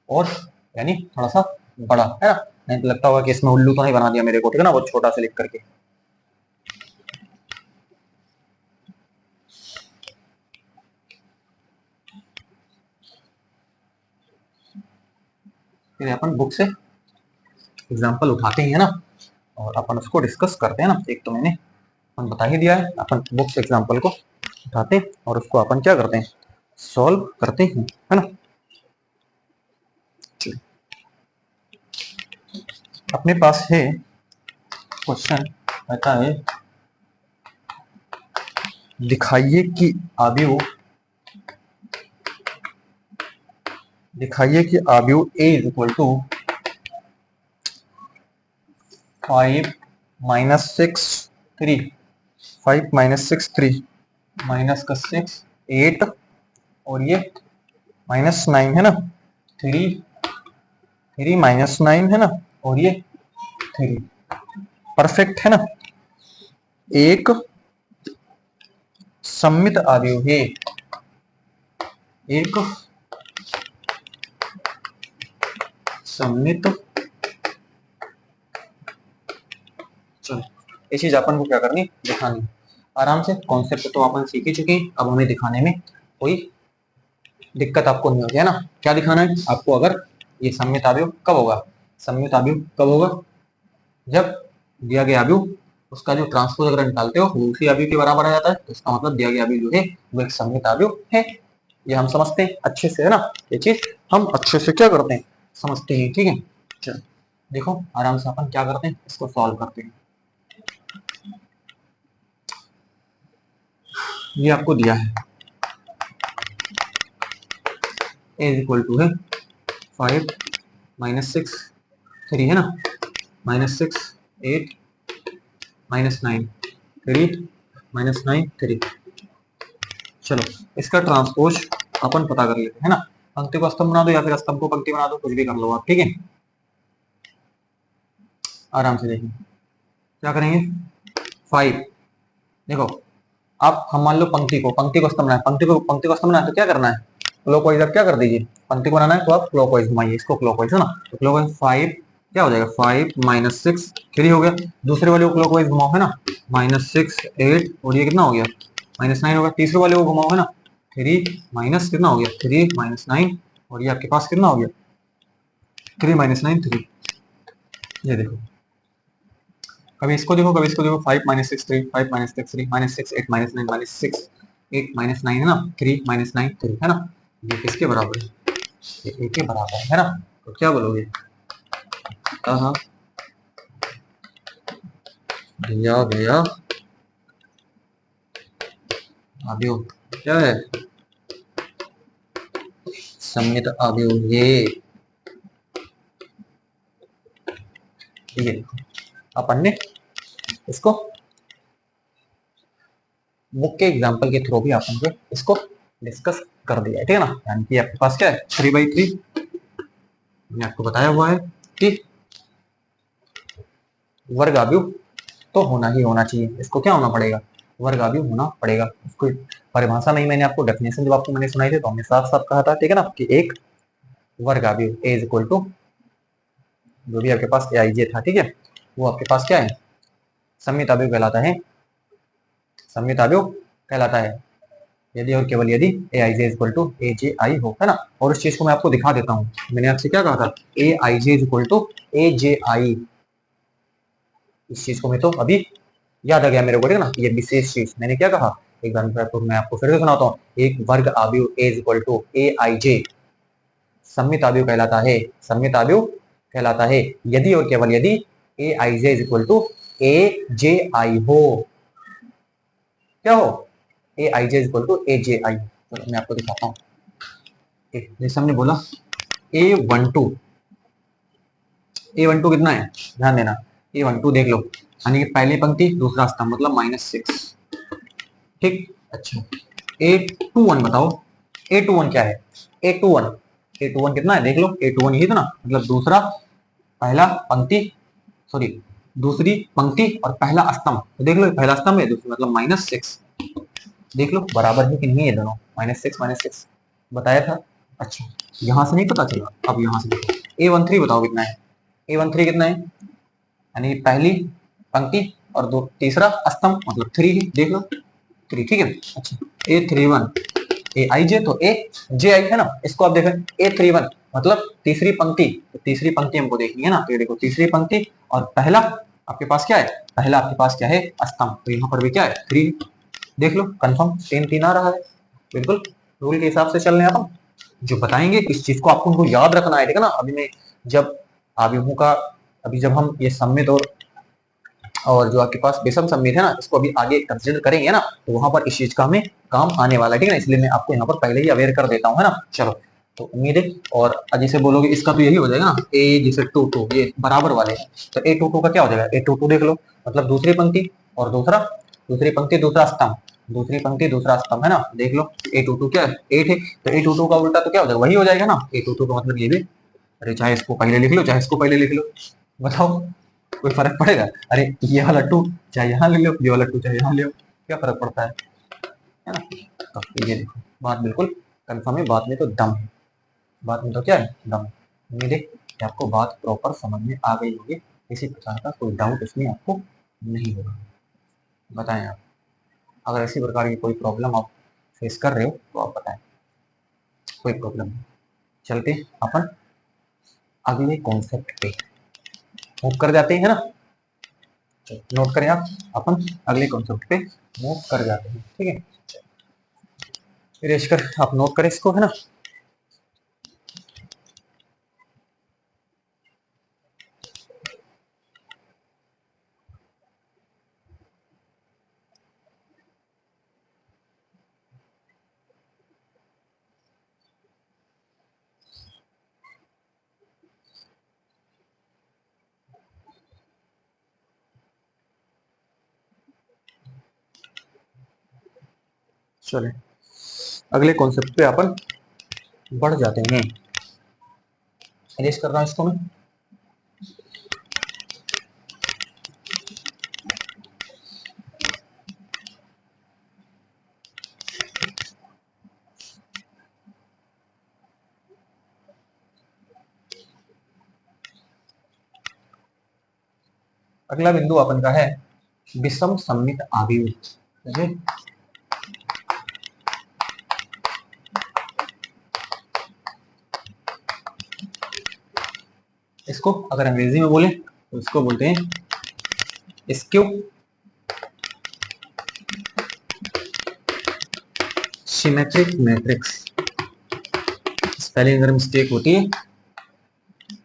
और यानी थोड़ा सा बड़ा, है ना, नहीं तो लगता होगा कि इसमें उल्लू तो नहीं बना दिया मेरे को, ठीक है ना, वो छोटा सा लिख करके। फिर अपन बुक से एग्जांपल उठाते हैं ना, और अपन उसको डिस्कस करते हैं ना। एक तो मैंने अपन बता ही दिया है, अपन बुक से एग्जांपल को उठाते हैं और उसको अपन क्या करते हैं, सॉल्व करते हैं, है ना। अपने पास है क्वेश्चन, कहता है दिखाइए कि अवयव A is equal to 5 - 6 3, 5 - 6 3, minus का 6 8, और ये -9 है ना, 3 -9 है ना, और ये 3, परफेक्ट है ना। एक सममित अवयव है एक सममित, चलो ये चीज अपन को क्या करनी, दिखानी आराम से। कॉन्सेप्ट तो अपन सीख ही चुके हैं, अब हमें दिखाने में कोई दिक्कत आपको नहीं होगी, है ना। क्या दिखाना है आपको, अगर ये सममित अवयव कब होगा, सममित अवयव कब होगा, जब दिया गया अवयव उसका जो ट्रांसपोज अगर निकालते हो वो उसी अवयव के बराबर आ जाता है, तो इसका मतलब दिया गया अवयव जो है वो एक सममित अवयव है। ये हम समझते हैं अच्छे से, है ना। ये चीज हम अच्छे से क्या करते हैं, समझते हैं, ठीक है। चलो देखो आराम से अपन क्या करते हैं, इसको सॉल्व करते हैं। ये आपको दिया है a इक्वल टू है 5 -6 3, है ना, -6 8 -9 3 -9 3। चलो इसका ट्रांसपोज अपन पता कर लेते हैं, है ना। पंक्ति को स्तंभ बना दो या फिर स्तंभ को पंक्ति बना दो, कुछ भी कर लो आप, ठीक है। आराम से देखिए क्या करेंगे, 5 देखो, आप हम मान लो पंक्ति को स्तंभ बनाए, पंक्ति को स्तंभ बनाए तो क्या करना है, क्लॉकवाइज आप क्या कर दीजिए, पंक्ति को बनाना है तो आप क्लॉकवाइज घुमाइए इसको, क्लॉकवाइज, है ना। तो क्लॉकवाइज 5 क्या हो जाएगा, 5 -6 3 हो गया। दूसरे वाले को क्लॉकवाइज घुमाओ, है ना, -6 8 और ये कितना हो गया, -9 हो गया। तीसरे वाले को घुमाओ, है ना, 3 माइनस कितना हो गया, 3 -9 और ये आपके पास कितना हो गया, 3 -9 3। ये देखो कभी इसको देखो, कभी इसको देखो, 5 -6 3 5 -6 3 -6 8 -9 -6 8 -9, है ना, 3 -9 3, है ना। ये किसके बराबर है, ये a के बराबर है ना। तो क्या बोलोगे, दिया गया अवयव क्या है, सममित अवयव ये अपन ने इसको बुक के एग्जांपल के थ्रू भी अपन को इसको डिस्कस कर दिया है, ठीक है ना। यानी कि आपके पास क्या है 3/3, मैंने आपको बताया हुआ है कि वर्ग अवयव तो होना ही होना चाहिए, इसको क्या होना पड़ेगा, वर्ग अवयव होना पड़ेगा। उसको परिभाषा नहीं, मैंने आपको डेफिनेशन जब आपको मैंने सुनाई थी तो हमने साफ साफ कहा था, ठीक है ना, कि एक वर्ग अवयव a इक्वल टू जो भी आपके पास aij था, ठीक है, वो आपके पास क्या है, सममित अवयव कहलाता है, सममित अवयव कहलाता है यदि और केवल यदि aij इक्वल टू aj हो, है ना। और इस चीज को मैं आपको दिखा देता हूँ, मैंने आपसे क्या कहा था, aij इक्वल टू aj, इस चीज को मैं तो अभी याद आ गया मेरे को, ठीक है ना। ये विशेष चीज मैंने क्या कहा, एक बार तो मैं आपको फिर से सुनाता हूँ, एक वर्ग अवयव a इक्वल टू aij सममित अवयव कहलाता है, सममित अवयव कहलाता है यदि और केवल यदि aij इक्वल टू aj हो, क्या हो, aij इक्वल टू aj। चलो मैं आपको दिखाता हूँ, जैसे हमने बोला a12 कितना है, ध्यान देना, a12 देख लो, यानी कि पहली पंक्ति दूसरा स्तंभ मतलब -6, ठीक। अच्छा a21 बताओ, a21 क्या है, a21 कितना है, देख लो, a21 यही था ना, मतलब दूसरा पहला पंक्ति, सॉरी दूसरी पंक्ति और पहला स्तंभ, तो देख लो पहला स्तंभ है, दूसरा मतलब -6, देख लो बराबर है कि नहीं है दोनों, -6 बताया था। अच्छा यहाँ से नहीं पता चला, अब यहाँ से देखो a13 बताओ कितना है, a13 कितना है, यानी पहली पंक्ति और दो तीसरा स्तंभ मतलब 3 है, देख लो 3, ठीक है। अच्छा a31 aij तो aj है ना, इसको आप देखें a31 मतलब तीसरी पंक्ति, तो तीसरी पंक्ति हमको देखनी है ना, तो ये देखो तीसरी पंक्ति और पहला आपके पास क्या है, पहला आपके पास क्या है स्तंभ, तो यहाँ पर भी क्या है 3, देख लो कंफर्म 3 आ रहा है, बिल्कुल रूल के हिसाब से चल रहे हैं अपन, जो बताएंगे इस चीज को आपको उनको याद रखना है, ठीक है ना। अभी मैं जब अवयवों का अभी जब हम ये सममित और जो आपके पास विषम सममित है ना, इसको अभी आगे कंसिडर करेंगे ना, तो वहां पर इस चीज का हमें काम आने वाला है, ठीक है ना, इसलिए मैं आपको यहाँ पर पहले ही अवेयर कर देता हूँ, है ना। चलो तो उम्मीद है, और जैसे बोलोगे इसका तो यही हो जाएगा ना, ए जैसे 2 ये बराबर वाले हैं, तो a22 का क्या हो जाएगा, a22 देख लो मतलब दूसरी पंक्ति और दूसरी पंक्ति दूसरा स्तंभ, दूसरी पंक्ति दूसरा स्तंभ, है ना, देख लो a22 क्या है 8 है, तो a22 का उल्टा तो क्या हो जाएगा, वही हो जाएगा ना, a22 का मतलब ये भी, अरे चाहे इसको पहले लिख लो चाहे इसको पहले लिख लो, बताओ कोई फर्क पड़ेगा, अरे ये वाला 2 चाहे यहाँ ले लो, ये वाला 2 चाहे यहाँ ले लो, क्या फर्क पड़ता है, है ना। तो ये देखो बात बिल्कुल कंफर्म है, बात में तो दम है, बात में तो क्या है, दम है। उम्मीद है कि आपको बात प्रॉपर समझ में आ गई होगी, किसी प्रकार का कोई डाउट इसमें आपको नहीं होगा। बताएं आप, अगर इसी प्रकार की कोई प्रॉब्लम आप फेस कर रहे हो तो आप बताएं, कोई प्रॉब्लम नहीं। चलते अपन अगले कॉन्सेप्ट पे मूव कर जाते हैं, है ना। नोट करें आप, अपन अगले कॉन्सेप्ट पे मूव कर जाते हैं, ठीक है। इरेज कर आप नोट करें इसको, है ना। चले अगले कॉन्सेप्ट पे अपन बढ़ जाते हैं। इरेज कर रहा हूं इसको मैं। अगला बिंदु अपन का है विषम सममित आव्यूह। इसको अगर अंग्रेजी में बोले तो इसको बोलते हैं स्क्यू सिमेट्रिक मैट्रिक्स। स्पेलिंग अगर मिस्टेक होती है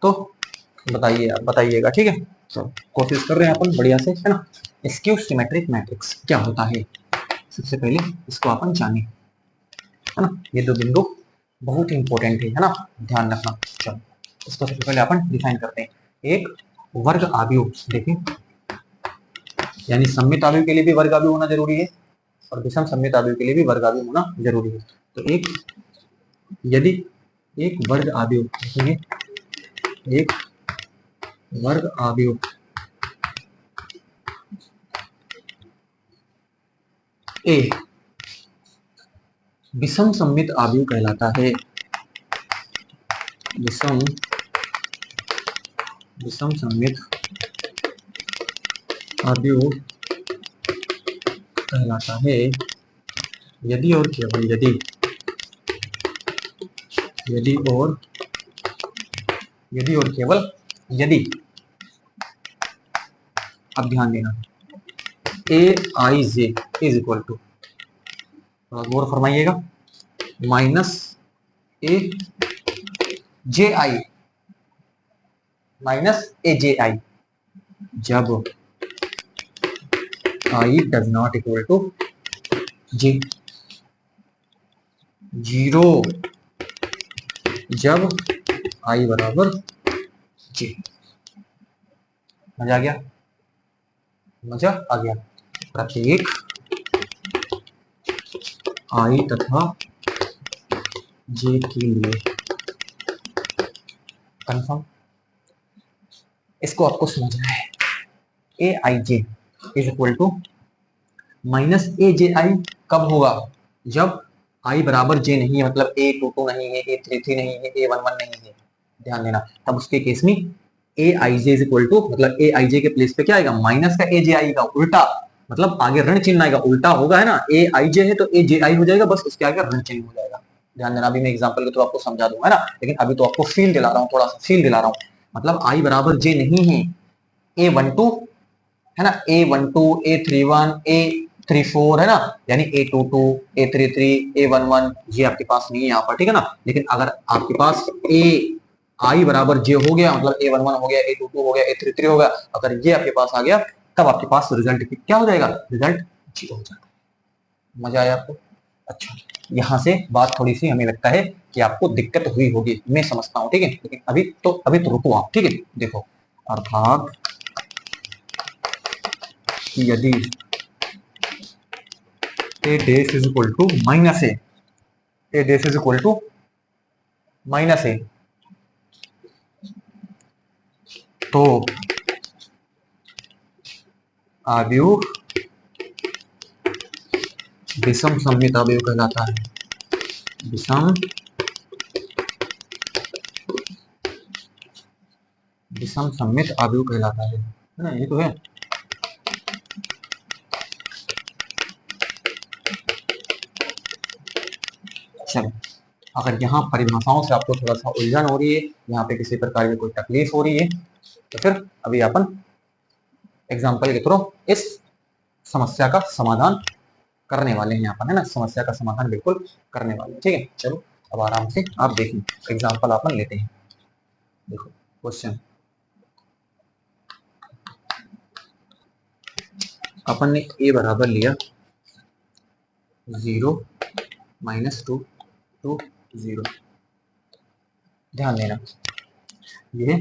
तो बताइएगा, ठीक है। तो कोशिश कर रहे हैं अपन बढ़िया से, है ना। स्क्यू सिमेट्रिक मैट्रिक्स क्या होता है, सबसे पहले इसको अपन जाने, है ना। ये दो बिंदु बहुत इंपॉर्टेंट है ना, ध्यान रखना। चलो इसको सबसे पहले अपन डिफाइन करते हैं। एक वर्ग आव्यूह, देखिए, यानी सममित आव्यूह के लिए भी वर्ग आव्यूह होना जरूरी है और विषम सममित आव्यूह के लिए भी वर्ग आव्यूह होना जरूरी है। तो यदि एक वर्ग आव्यूह, देखिए एक वर्ग आव्यूह ए विषम सममित आव्यूह कहलाता है। विषम सममित आव्यूह कहलाता है यदि और केवल यदि और केवल यदि, अब ध्यान देना, A I J is equal to, गौर फरमाइएगा, माइनस ए जे आई, जब I does not equal to J, zero जब आई बराबर जे। मजा आ गया। प्रत्येक आई तथा जे के लिए कंफर्म, इसको आपको समझना है। ए I J is equal to minus A J आई कब होगा, जब आई बराबर जे नहीं है, मतलब ए टू टू नहीं है, ए थ्री थ्री नहीं है, ए वन वन नहीं है, ध्यान देना। तब उसके केस में ए I J is equal to, मतलब ए आई जे के प्लेस पे क्या आएगा, माइनस का ए जे आएगा, उल्टा, मतलब आगे ऋण चिन्ह आएगा, उल्टा होगा, है ना। ए आई जे है तो ए जे आई हो जाएगा, बस उसके आगे ऋण चिन्ह हो जाएगा। ध्यान देना, अभी मैं एग्जांपल के थ्रू आपको समझा दूंगा, है ना। लेकिन अभी तो आपको फील दिला रहा हूँ, थोड़ा सा फील दिला रहा हूँ। मतलब आई बराबर जे नहीं है, ए वन टू, है ना, A12 A31 A34, है ना, यानी A22 A33 A11, ये आपके पास नहीं है यहाँ पर, ठीक है ना। लेकिन अगर आपके पास ए आई बराबर जे हो गया, मतलब A11 हो गया, A22 हो गया, A33 हो गया, अगर ये आपके पास आ गया, तब आपके पास रिजल्ट क्या हो जाएगा, रिजल्ट जीरो हो जाएगा। मजा आया आपको? अच्छा, यहाँ से बात थोड़ी सी हमें लगता है कि आपको दिक्कत हुई होगी, मैं समझता हूँ, ठीक है। लेकिन अभी तो रुको आप, ठीक है। देखो, अर्थात यदि A dash is equal to minus A dash is equal to minus A, तो आव्यूह विषम सममित अवयव कहलाता है। विषम विषम सममित अवयव कहलाता है ना, ये तो है। चलो, अगर यहाँ परिभाषाओं से आपको थोड़ा सा उलझन हो रही है, यहाँ पे किसी प्रकार की कोई तकलीफ हो रही है, तो फिर अभी अपन एग्जाम्पल के थ्रू इस समस्या का समाधान करने वाले हैं यहाँ पर, है ना, समस्या का समाधान बिल्कुल करने वाले हैं। ठीक है, चलो अब आराम से आप देखें, एग्जाम्पल अपन लेते हैं। देखो क्वेश्चन, अपन ने ए बराबर लिया 0 -2 2 0। ध्यान देना, ये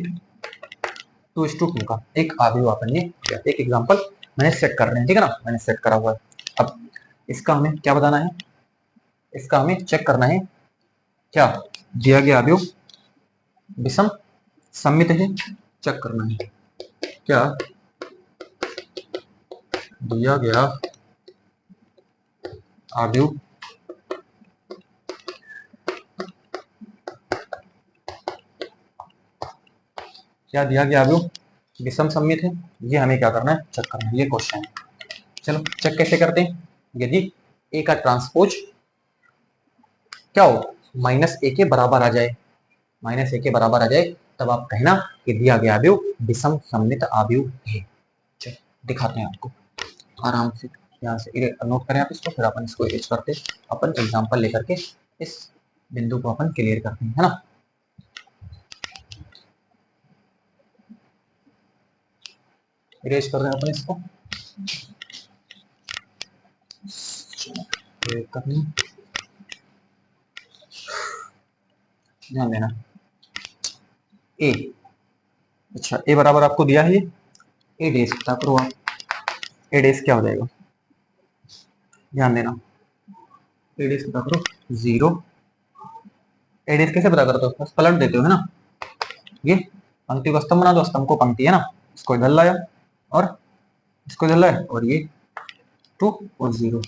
2:2 का एक अवयव अपन ने लिया। एक एग्जाम्पल मैंने सेट कर रहे हैं, ठीक है ना, मैंने सेट करा हुआ है। अब इसका हमें क्या बताना है, इसका हमें चेक करना है क्या दिया गया अवयव विषम सममित है, चेक करना है क्या दिया गया अवयव क्या दिया गया अवयव विषम सममित है, ये हमें क्या करना है, चेक करना है, ये क्वेश्चन है। चलो चेक कैसे करते हैं, यदि ए का ट्रांसपोज क्या हो -a के बराबर आ जाए, -a के बराबर आ जाए, तब आप कहना कि दिया गया अवयव विषम सममित अवयव है। चलो दिखाते हैं आपको आराम से, यहाँ से नोट करें आप इसको, फिर अपन इसको एच करते, अपन एग्जांपल लेकर के इस बिंदु को अपन क्लियर करते हैं, है ना। इरेज कर रहे हैं अपन इसको, ध्यान देना। ए, अच्छा ए बराबर आपको दिया है, ये ए डेस पता करो आप, ए डेस क्या हो जाएगा, ध्यान देना, ए डेस पता करो 0। ए डेस कैसे पता करते हो, बस पलट देते हो, है ना। ये पंक्ति को स्तंभ बना दो, स्तंभ को पंक्ति, है ना, इसको इधर लाया और इसको इधर लाया, और ये 2 और 0।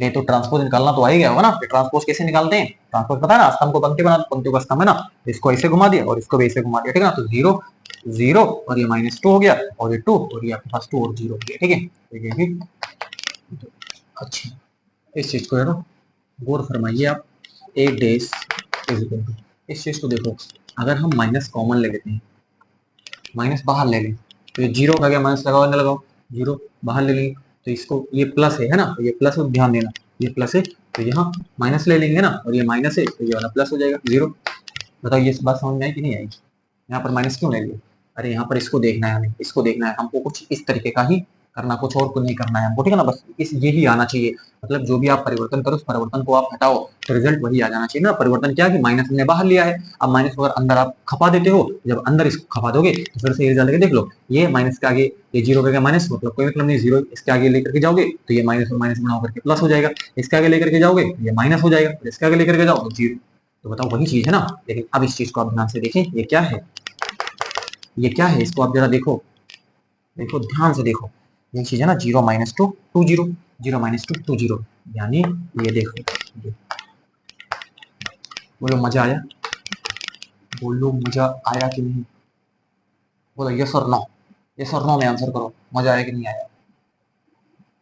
ये तो ट्रांसपोज निकालना तो आ ही गया होगा ना, ट्रांसपोज कैसे निकालते हैं, ट्रांसपोज पता है ना, स्तंभ को पंक्ति बना, पंक्ति को स्तंभ, है ना, इसको ऐसे घुमा दिया और इसको भी ऐसे घुमा दिया, ठीक है ना, तो 0 0 और ये -2 हो गया, और ये 2 और ये आपके पास 2 और 0 हो गया, ठीक है, तो ये भी अच्छा। इस चीज को है ना गौर फरमाइए आप, ए डेस इज इक्वल टू, इस चीज को देखो, अगर हम माइनस कॉमन ले लेते हैं, माइनस बाहर ले लें, तो ये 0 का गया, माइनस लगाओ ना लगाओ, 0 बाहर ले लेंगे, तो इसको ये प्लस है ना, तो ये प्लस है, ध्यान देना ये प्लस है, तो यहाँ माइनस ले लेंगे ना, और ये माइनस है, तो ये वाला प्लस हो जाएगा 0। बताओ ये बात समझ में आई कि नहीं आई, यहाँ पर माइनस क्यों ले लिया, अरे यहाँ पर इसको देखना है, हमें इसको देखना है, हमको कुछ इस तरीके का ही करना, कुछ और को नहीं करना है हमको, ठीक है ना, बस इस यही आना चाहिए, मतलब जो भी आप परिवर्तन करो उस परिवर्तन को आप हटाओ तो रिजल्ट वही आ जाना चाहिए ना। परिवर्तन क्या कि माइनस हमने बाहर लिया है, अब माइनस को अगर अंदर आप खपा देते हो, जब अंदर इसको खपा दोगे तो फिर से रिजल्ट देख लो, ये माइनस के आगे ये 0 का माइनस, मतलब कोई मतलब नहीं, 0 इसके आगे लेकर के जाओगे तो ये माइनस और माइनस गुणा होकर के प्लस हो जाएगा, इसके आगे लेकर के जाओगे तो ये माइनस हो जाएगा, इसके आगे लेकर के जाओ तो 0। तो बताओ वही चीज है ना, लेकिन अब इस चीज को आप ध्यान से देखें, ये क्या है, ये क्या है, इसको आप जरा देखो, देखो ध्यान से देखो, ये चीज है ना 0 -2 2 0, 0 -2 2 0, यानी ये देखो, बोलो मजा आया, बोलो मजा आया कि नहीं, बोलो यस और नो, यस और नो में आंसर करो, मजा आया कि नहीं आया,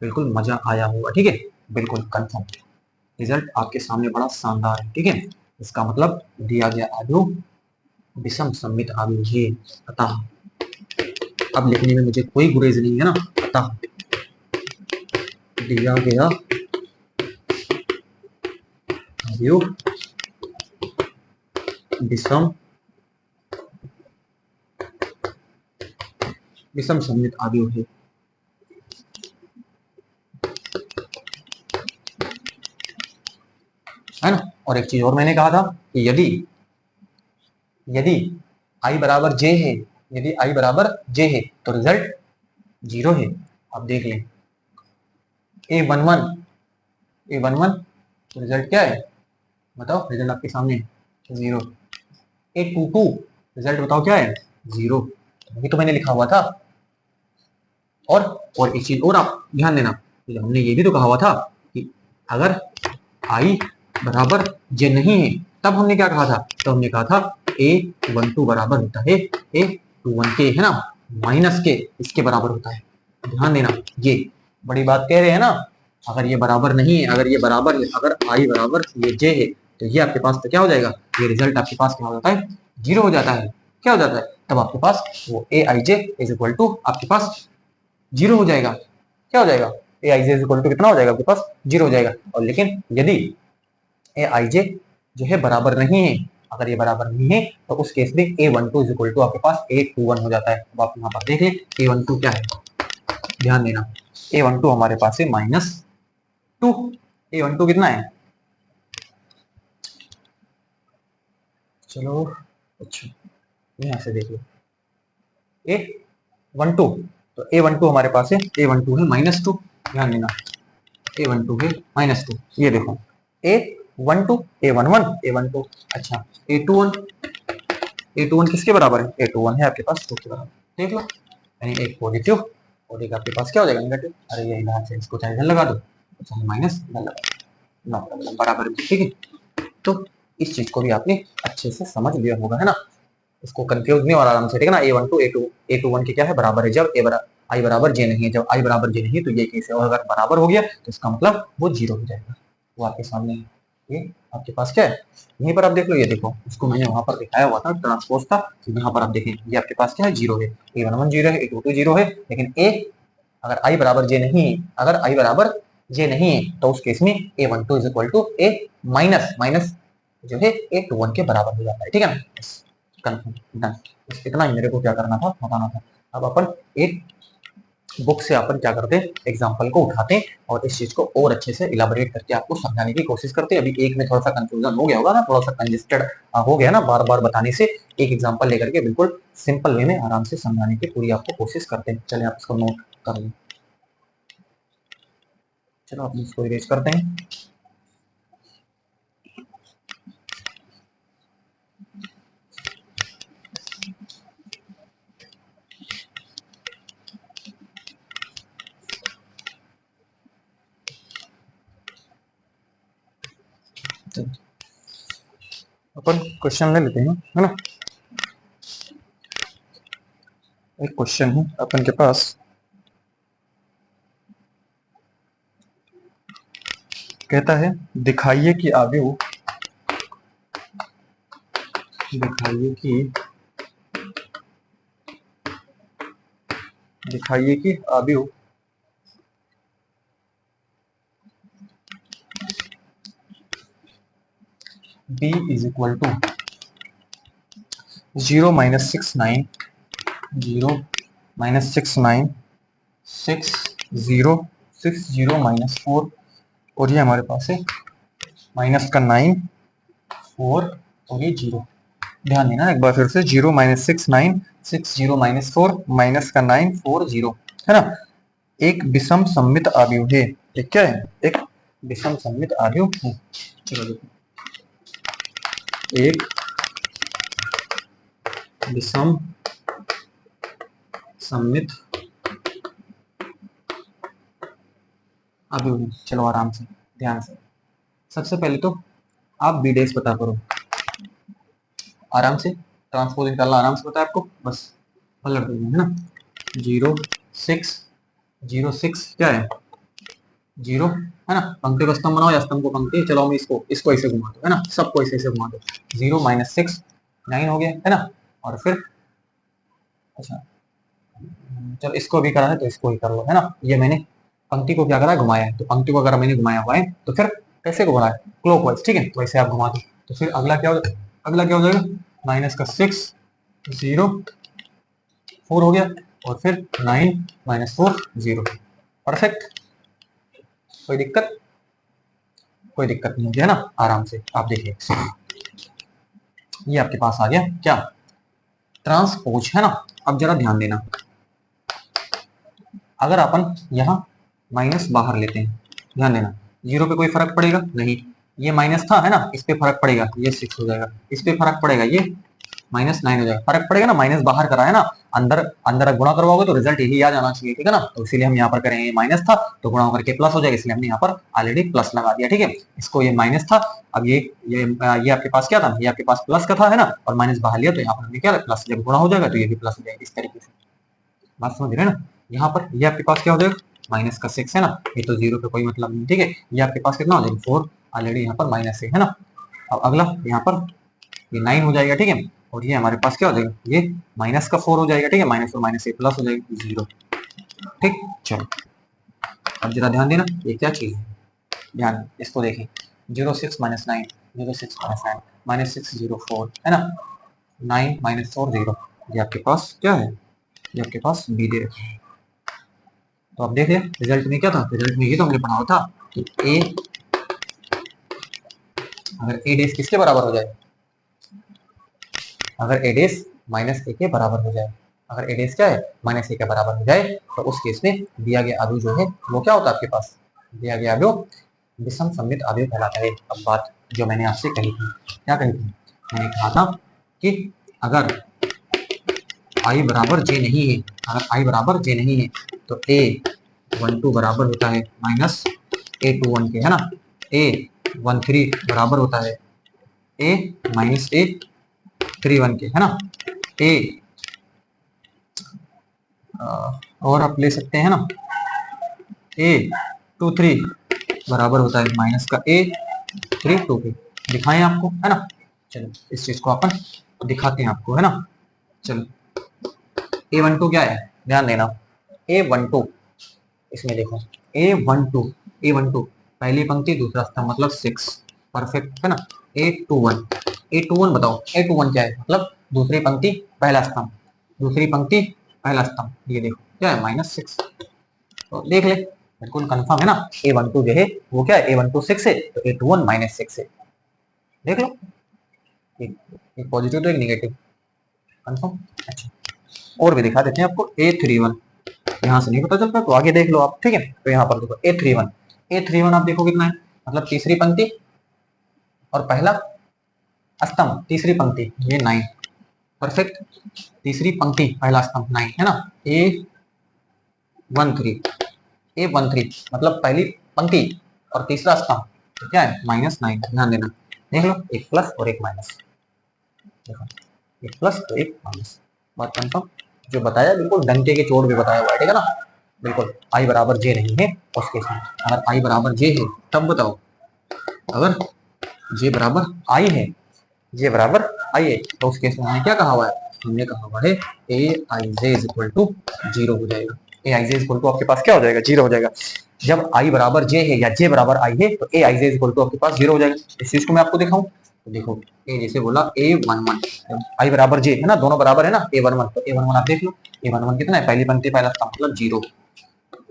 बिल्कुल मजा आया होगा, ठीक है, बिल्कुल कंफर्म, रिजल्ट आपके सामने बड़ा शानदार है, ठीक है, इसका मतलब दिया गया अवयव विषम सममित अवयव है, अतः अब लिखने में मुझे कोई गुरेज नहीं है ना, अतः दिया गया अवयव विषम सममित अवयव है। है ना, और एक चीज और मैंने कहा था कि यदि यदि i बराबर j है, यदि i बराबर j है तो रिजल्ट 0 है। आप देख लें a11 तो रिजल्ट क्या है, बताओ, रिजल्ट आपके सामने 0। a22 रिजल्ट बताओ क्या है, 0, ये तो मैंने लिखा हुआ था। और एक चीज और आप ध्यान देना, तो हमने ये भी तो कहा हुआ था कि अगर i बराबर j नहीं है तब हमने क्या कहा था, तो हमने कहा था a12 बराबर होता है a21 के, है ना, माइनस के इसके बराबर होता है। ध्यान देना, ये बड़ी बात कह रहे हैं ना। अगर ये बराबर नहीं है, अगर ये बराबर है, अगर i बराबर ये j है, तो ये आपके पास तो क्या हो जाएगा, ये रिजल्ट आपके पास क्या हो जाता है, 0 हो जाता है। क्या हो जाता है, तब आपके पास वो aij इज इक्वल टू आपके पास 0 हो जाएगा। क्या हो जाएगा, aij इज इक्वल टू कितना हो जाएगा आपके पास, 0 हो जाएगा। और लेकिन यदि aij जो है बराबर नहीं है, अगर ये बराबर नहीं है तो उस केस में a12 इज इक्वल टू आपके पास a21 हो जाता है। अब आप यहाँ पर देख लें a12 क्या है, ध्यान देना a12 हमारे पास है -2। a12 कितना है, चलो अच्छा यहाँ से देख लो a12, तो a12 हमारे पास है, a12 है -2। ध्यान देना a12 है -2, ये देखो a12 a11 a12, अच्छा a21 किसके बराबर है, a21 है आपके पास 2 के बराबर। देख लो, यानी एक पॉजिटिव और एक आपके पास क्या हो जाएगा, नेगेटिव। अरे ये इधर से इसको चाहे इधर लगा दो, चाहे माइनस इधर लगा दो, बराबर है, ठीक है। तो इस चीज को भी आपने अच्छे से समझ लिया होगा, है ना, इसको कंफ्यूज नहीं और आराम से, ठीक है ना। a12 a21 के क्या है, बराबर है जब i बराबर j नहीं है, जब i बराबर j नहीं है तो ये केस है, और अगर बराबर हो गया तो इसका मतलब वो 0 हो जाएगा। वो आपके सामने ये आपके पास क्या है, यहीं पर आप देख लो, ये देखो इसको मैंने वहां पर दिखाया हुआ था, ट्रांसपोज था, तो यहाँ पर आप देखें ये आपके पास क्या है, 0 है, a11 0 है, a22 0 है, लेकिन अगर i बराबर j नहीं है, अगर i बराबर j नहीं है तो उस केस में a12 is equal to a minus जो है a21 के बराबर हो जाता है, ठीक है ना। डन, इतना ही मेरे को क्या करना था, बताना था। अब अपन एक बुक से अपन क्या करते हैं, एग्जाम्पल को उठाते हैं और इस चीज को और अच्छे से इलाबोरेट करके आपको समझाने की कोशिश करते हैं। अभी एक में थोड़ा सा कंफ्यूजन हो गया होगा ना, थोड़ा सा कंजेस्टेड हो गया ना बार बार बताने से, एक एग्जाम्पल लेकर के बिल्कुल सिंपल वे में आराम से समझाने की पूरी आपको कोशिश करते हैं। चलिए आप इसको नोट कर लें, चलो आप इसको इरेज करते हैं। अपन क्वेश्चन ले लेते हैं, है ना। एक क्वेश्चन है अपन के पास, कहता है दिखाइए कि अवयव b इज इक्वल टू 0 -69 0 -69 6 0 6 0 -4, और ये हमारे पास है माइनस का 9 4 और ये 0। ध्यान देना एक बार फिर से, 0 -69 6 0 -4 माइनस का 9 4 0, है ना। एक विषम सममित अवयव है, एक क्या है, एक विषम सममित अवयव है। चलो देखो, एक विषम सममित अवयव है। चलो आराम से ध्यान से, सबसे पहले तो आप बी डैश पता करो, आराम से ट्रांसपोज निकालना आराम से पता है आपको, बस पलट देना, है ना। 0 6 0 6 क्या है, 0, है ना। पंक्ति को स्तंभ बनाओ या स्तंभ को पंक्ति, चलो हम इसको ऐसे घुमा दो, है ना, सबको ऐसे घुमा दो। 0 -6 9 हो गया, है ना। और फिर अच्छा चलो इसको भी करा है तो इसको ही कर लो, है ना। ये मैंने पंक्ति को क्या करा है, घुमाया है, तो पंक्ति को अगर मैंने घुमाया हुआ है तो फिर कैसे घुमाया है, क्लॉकवाइज, ठीक है। तो ऐसे आप घुमा दो, तो फिर अगला क्या हो जाएगा, माइनस का 6 0 4 हो गया, और फिर 9 -4 0। परफेक्ट, कोई दिक्कत नहीं होगी, है ना। आराम से आप देखिए, ये आपके पास आ गया क्या, ट्रांसपोज, है ना। अब जरा ध्यान देना, अगर अपन यहाँ माइनस बाहर लेते हैं, ध्यान देना 0 पे कोई फर्क पड़ेगा नहीं, ये माइनस था, है ना, इस पे फर्क पड़ेगा, ये 6 हो जाएगा, इस पे फर्क पड़ेगा, ये -9 हो जाएगा, फर्क पड़ेगा ना, माइनस बाहर करा है ना, अंदर अंदर गुणा करवाओगे तो रिजल्ट यही आ जाना चाहिए, ठीक है ना। तो इसीलिए हम यहाँ पर करेंगे, माइनस था तो गुणा होकर के प्लस हो जाएगा, इसलिए हमने यहाँ पर ऑलरेडी प्लस लगा दिया, ठीक है। इसको ये माइनस था, अब ये आपके पास क्या था, ये आपके पास प्लस का था, है ना, और माइनस बाहर लिया तो यहाँ पर हमने क्या प्लस, जब गुणा हो जाएगा तो ये भी प्लस हो जाएगा, इस तरीके से बात समझ रहे हैं ना। यहाँ पर ये आपके पास क्या हो जाएगा, माइनस का 6 है ना, ये तो 0 पे कोई मतलब नहीं, ठीक है। ये आपके पास कितना हो जाएगा 4, ऑलरेडी यहाँ पर माइनस है ना। अब अगला यहाँ पर ये 9 हो जाएगा, ठीक है, और ये हमारे पास क्या हो जाएगा, ये माइनस का 4 हो जाएगा, ठीक है, माइनस और माइनस से प्लस हो जाएगा 0, ठीक। चलो अब जरा ध्यान देना, ये क्या चीज है, ध्यान इसको देखें, 06 माइनस 9, 06 माइनस 9, माइनस 6 0 4 है ना, 9 माइनस 4 0, ये आपके पास क्या है, ये आपके पास बी दे रखा है। तो अब देखिए रिजल्ट में क्या था, रिजल्ट में ये तो हमने पढ़ा था कि ए, अगर ए डेस किसके बराबर हो जाए, अगर ए डेस माइनस ए के बराबर हो जाए, अगर ए डेस क्या है माइनस ए के बराबर हो जाए, तो उस केस में दिया गया अवयव जो है वो क्या होता है आपके पास, दिया गया अवयव विषम सममित अवयव कहलाता है। अब बात जो मैंने आपसे कही थी, क्या कही थी, मैंने कहा था कि अगर आई बराबर जे नहीं है, अगर आई बराबर जे नहीं है तो A12 बराबर होता है माइनस A21 के, है ना, A13 बराबर होता है A माइनस A31 के, है ना, A और आप ले सकते हैं ना, A23 बराबर होता है माइनस का A32 के, दिखाएं आपको, है ना। चलो इस चीज को अपन दिखाते हैं आपको, है ना। चलो A12 क्या है, ध्यान देना, A12 इसमें देखो, A12 पहली पंक्ति दूसरा स्तंभ मतलब 6, परफेक्ट है ना। A21 बताओ, A21 क्या है, मतलब दूसरी पंक्ति पहला स्तंभ, दूसरी पंक्ति पहला स्तंभ, ये देखो क्या है -6, तो देख ले बिल्कुल कंफर्म है ना, A12 जो है वो क्या है, A12 6 है तो A21 -6 है, देख लो, एक पॉजिटिव तो एक नेगेटिव, कंफर्म। अच्छा और भी दिखा देते हैं आपको, A31 यहाँ से नहीं पता चलता तो आगे देख लो आप, ठीक है। तो यहाँ पर देखो A31 आप देखो कितना है, मतलब तीसरी पंक्ति और पहला स्तंभ, तीसरी पंक्ति ये 9, परफेक्ट, तीसरी पंक्ति पहला स्तंभ 9 है ना। A13 मतलब पहली पंक्ति और तीसरा स्तंभ तो क्या है -9, ध्यान देना, देख लो एक प्लस और एक माइनस, देखो एक प्लस और एक माइनस, बात कंफर्म, जो बताया बिल्कुल डंके के चोट भी बताया हुआ है, ठीक है ना, बिल्कुल आई बराबर जे नहीं है उस केस में, अगर आई बराबर जे है तब बताओ, अगर जे बराबर आई है, जे बराबर आई है तो उस केस में हमने क्या कहा हुआ है, हमने कहा हुआ है ए I J is equal to 0 हो जाएगा, A I J is equal to आपके पास क्या हो जाएगा 0 हो जाएगा, जब आई बराबर जे है या जे बराबर आई है तो ए I J is equal to आपके पास 0 हो जाएगा। इस चीज को मैं आपको दिखाऊं तो देखो, ए जैसे बोला A11 आई बराबर जे है ना, दोनों बराबर है ना, A11 तो A11 आप देख लो, A11 कितना है, पहली पंक्ति पहला स्तंभ मतलब 0,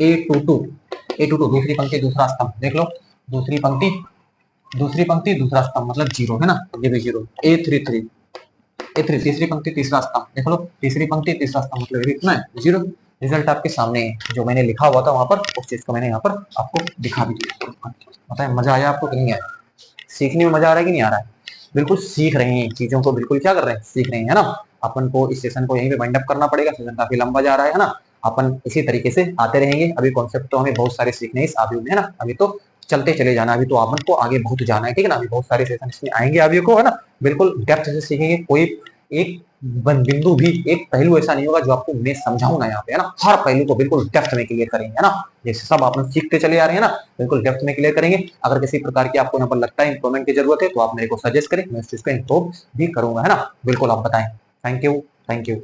A22 दूसरी पंक्ति दूसरा स्तंभ देख लो, दूसरी पंक्ति दूसरा स्तंभ मतलब 0 है ना, ये भी 0, A33 तीसरी पंक्ति तीसरा स्तंभ देख लो, तीसरी पंक्ति तीसरा स्तंभ मतलब ये कितना है 0, रिजल्ट आपके सामने है, जो मैंने लिखा हुआ था वहां पर उस चीज को मैंने यहाँ पर आपको दिखा भी दिया, पता है मजा आया आपको कि नहीं आया, सीखने में मजा आ रहा है कि नहीं आ रहा है, बिल्कुल सीख रहे हैं चीजों को, बिल्कुल क्या कर रहे हैं, सीख रहे हैं, है ना। अपन को इस सेशन को यहीं पे वाइंड अप करना पड़ेगा, सेशन काफी लंबा जा रहा है ना, अपन इसी तरीके से आते रहेंगे, अभी कॉन्सेप्ट तो हमें बहुत सारे सीखने इस आयु में, है ना, अभी तो चलते चले जाना, अभी तो अपन को आगे बहुत जाना है, ठीक है ना, अभी बहुत सारे सेशन इसमें आएंगे आयु को, है ना, बिल्कुल डेप्थ से सीखेंगे, कोई एक बिंदु भी एक पहलू ऐसा नहीं होगा जो आपको मैं समझाऊं ना यहाँ पे, है ना, हर पहलू को बिल्कुल डेप्थ में क्लियर करेंगे, है ना, जैसे सब आप सीखते चले आ रहे हैं ना, बिल्कुल डेप्थ में क्लियर करेंगे। अगर किसी प्रकार की आपको यहाँ पर लगता है इंप्रूवमेंट की जरूरत है तो आप मेरे को सजेस्ट करें, मैं इस चीज को इंप्रूव भी करूंगा, है ना, बिल्कुल आप बताएं। Thank you.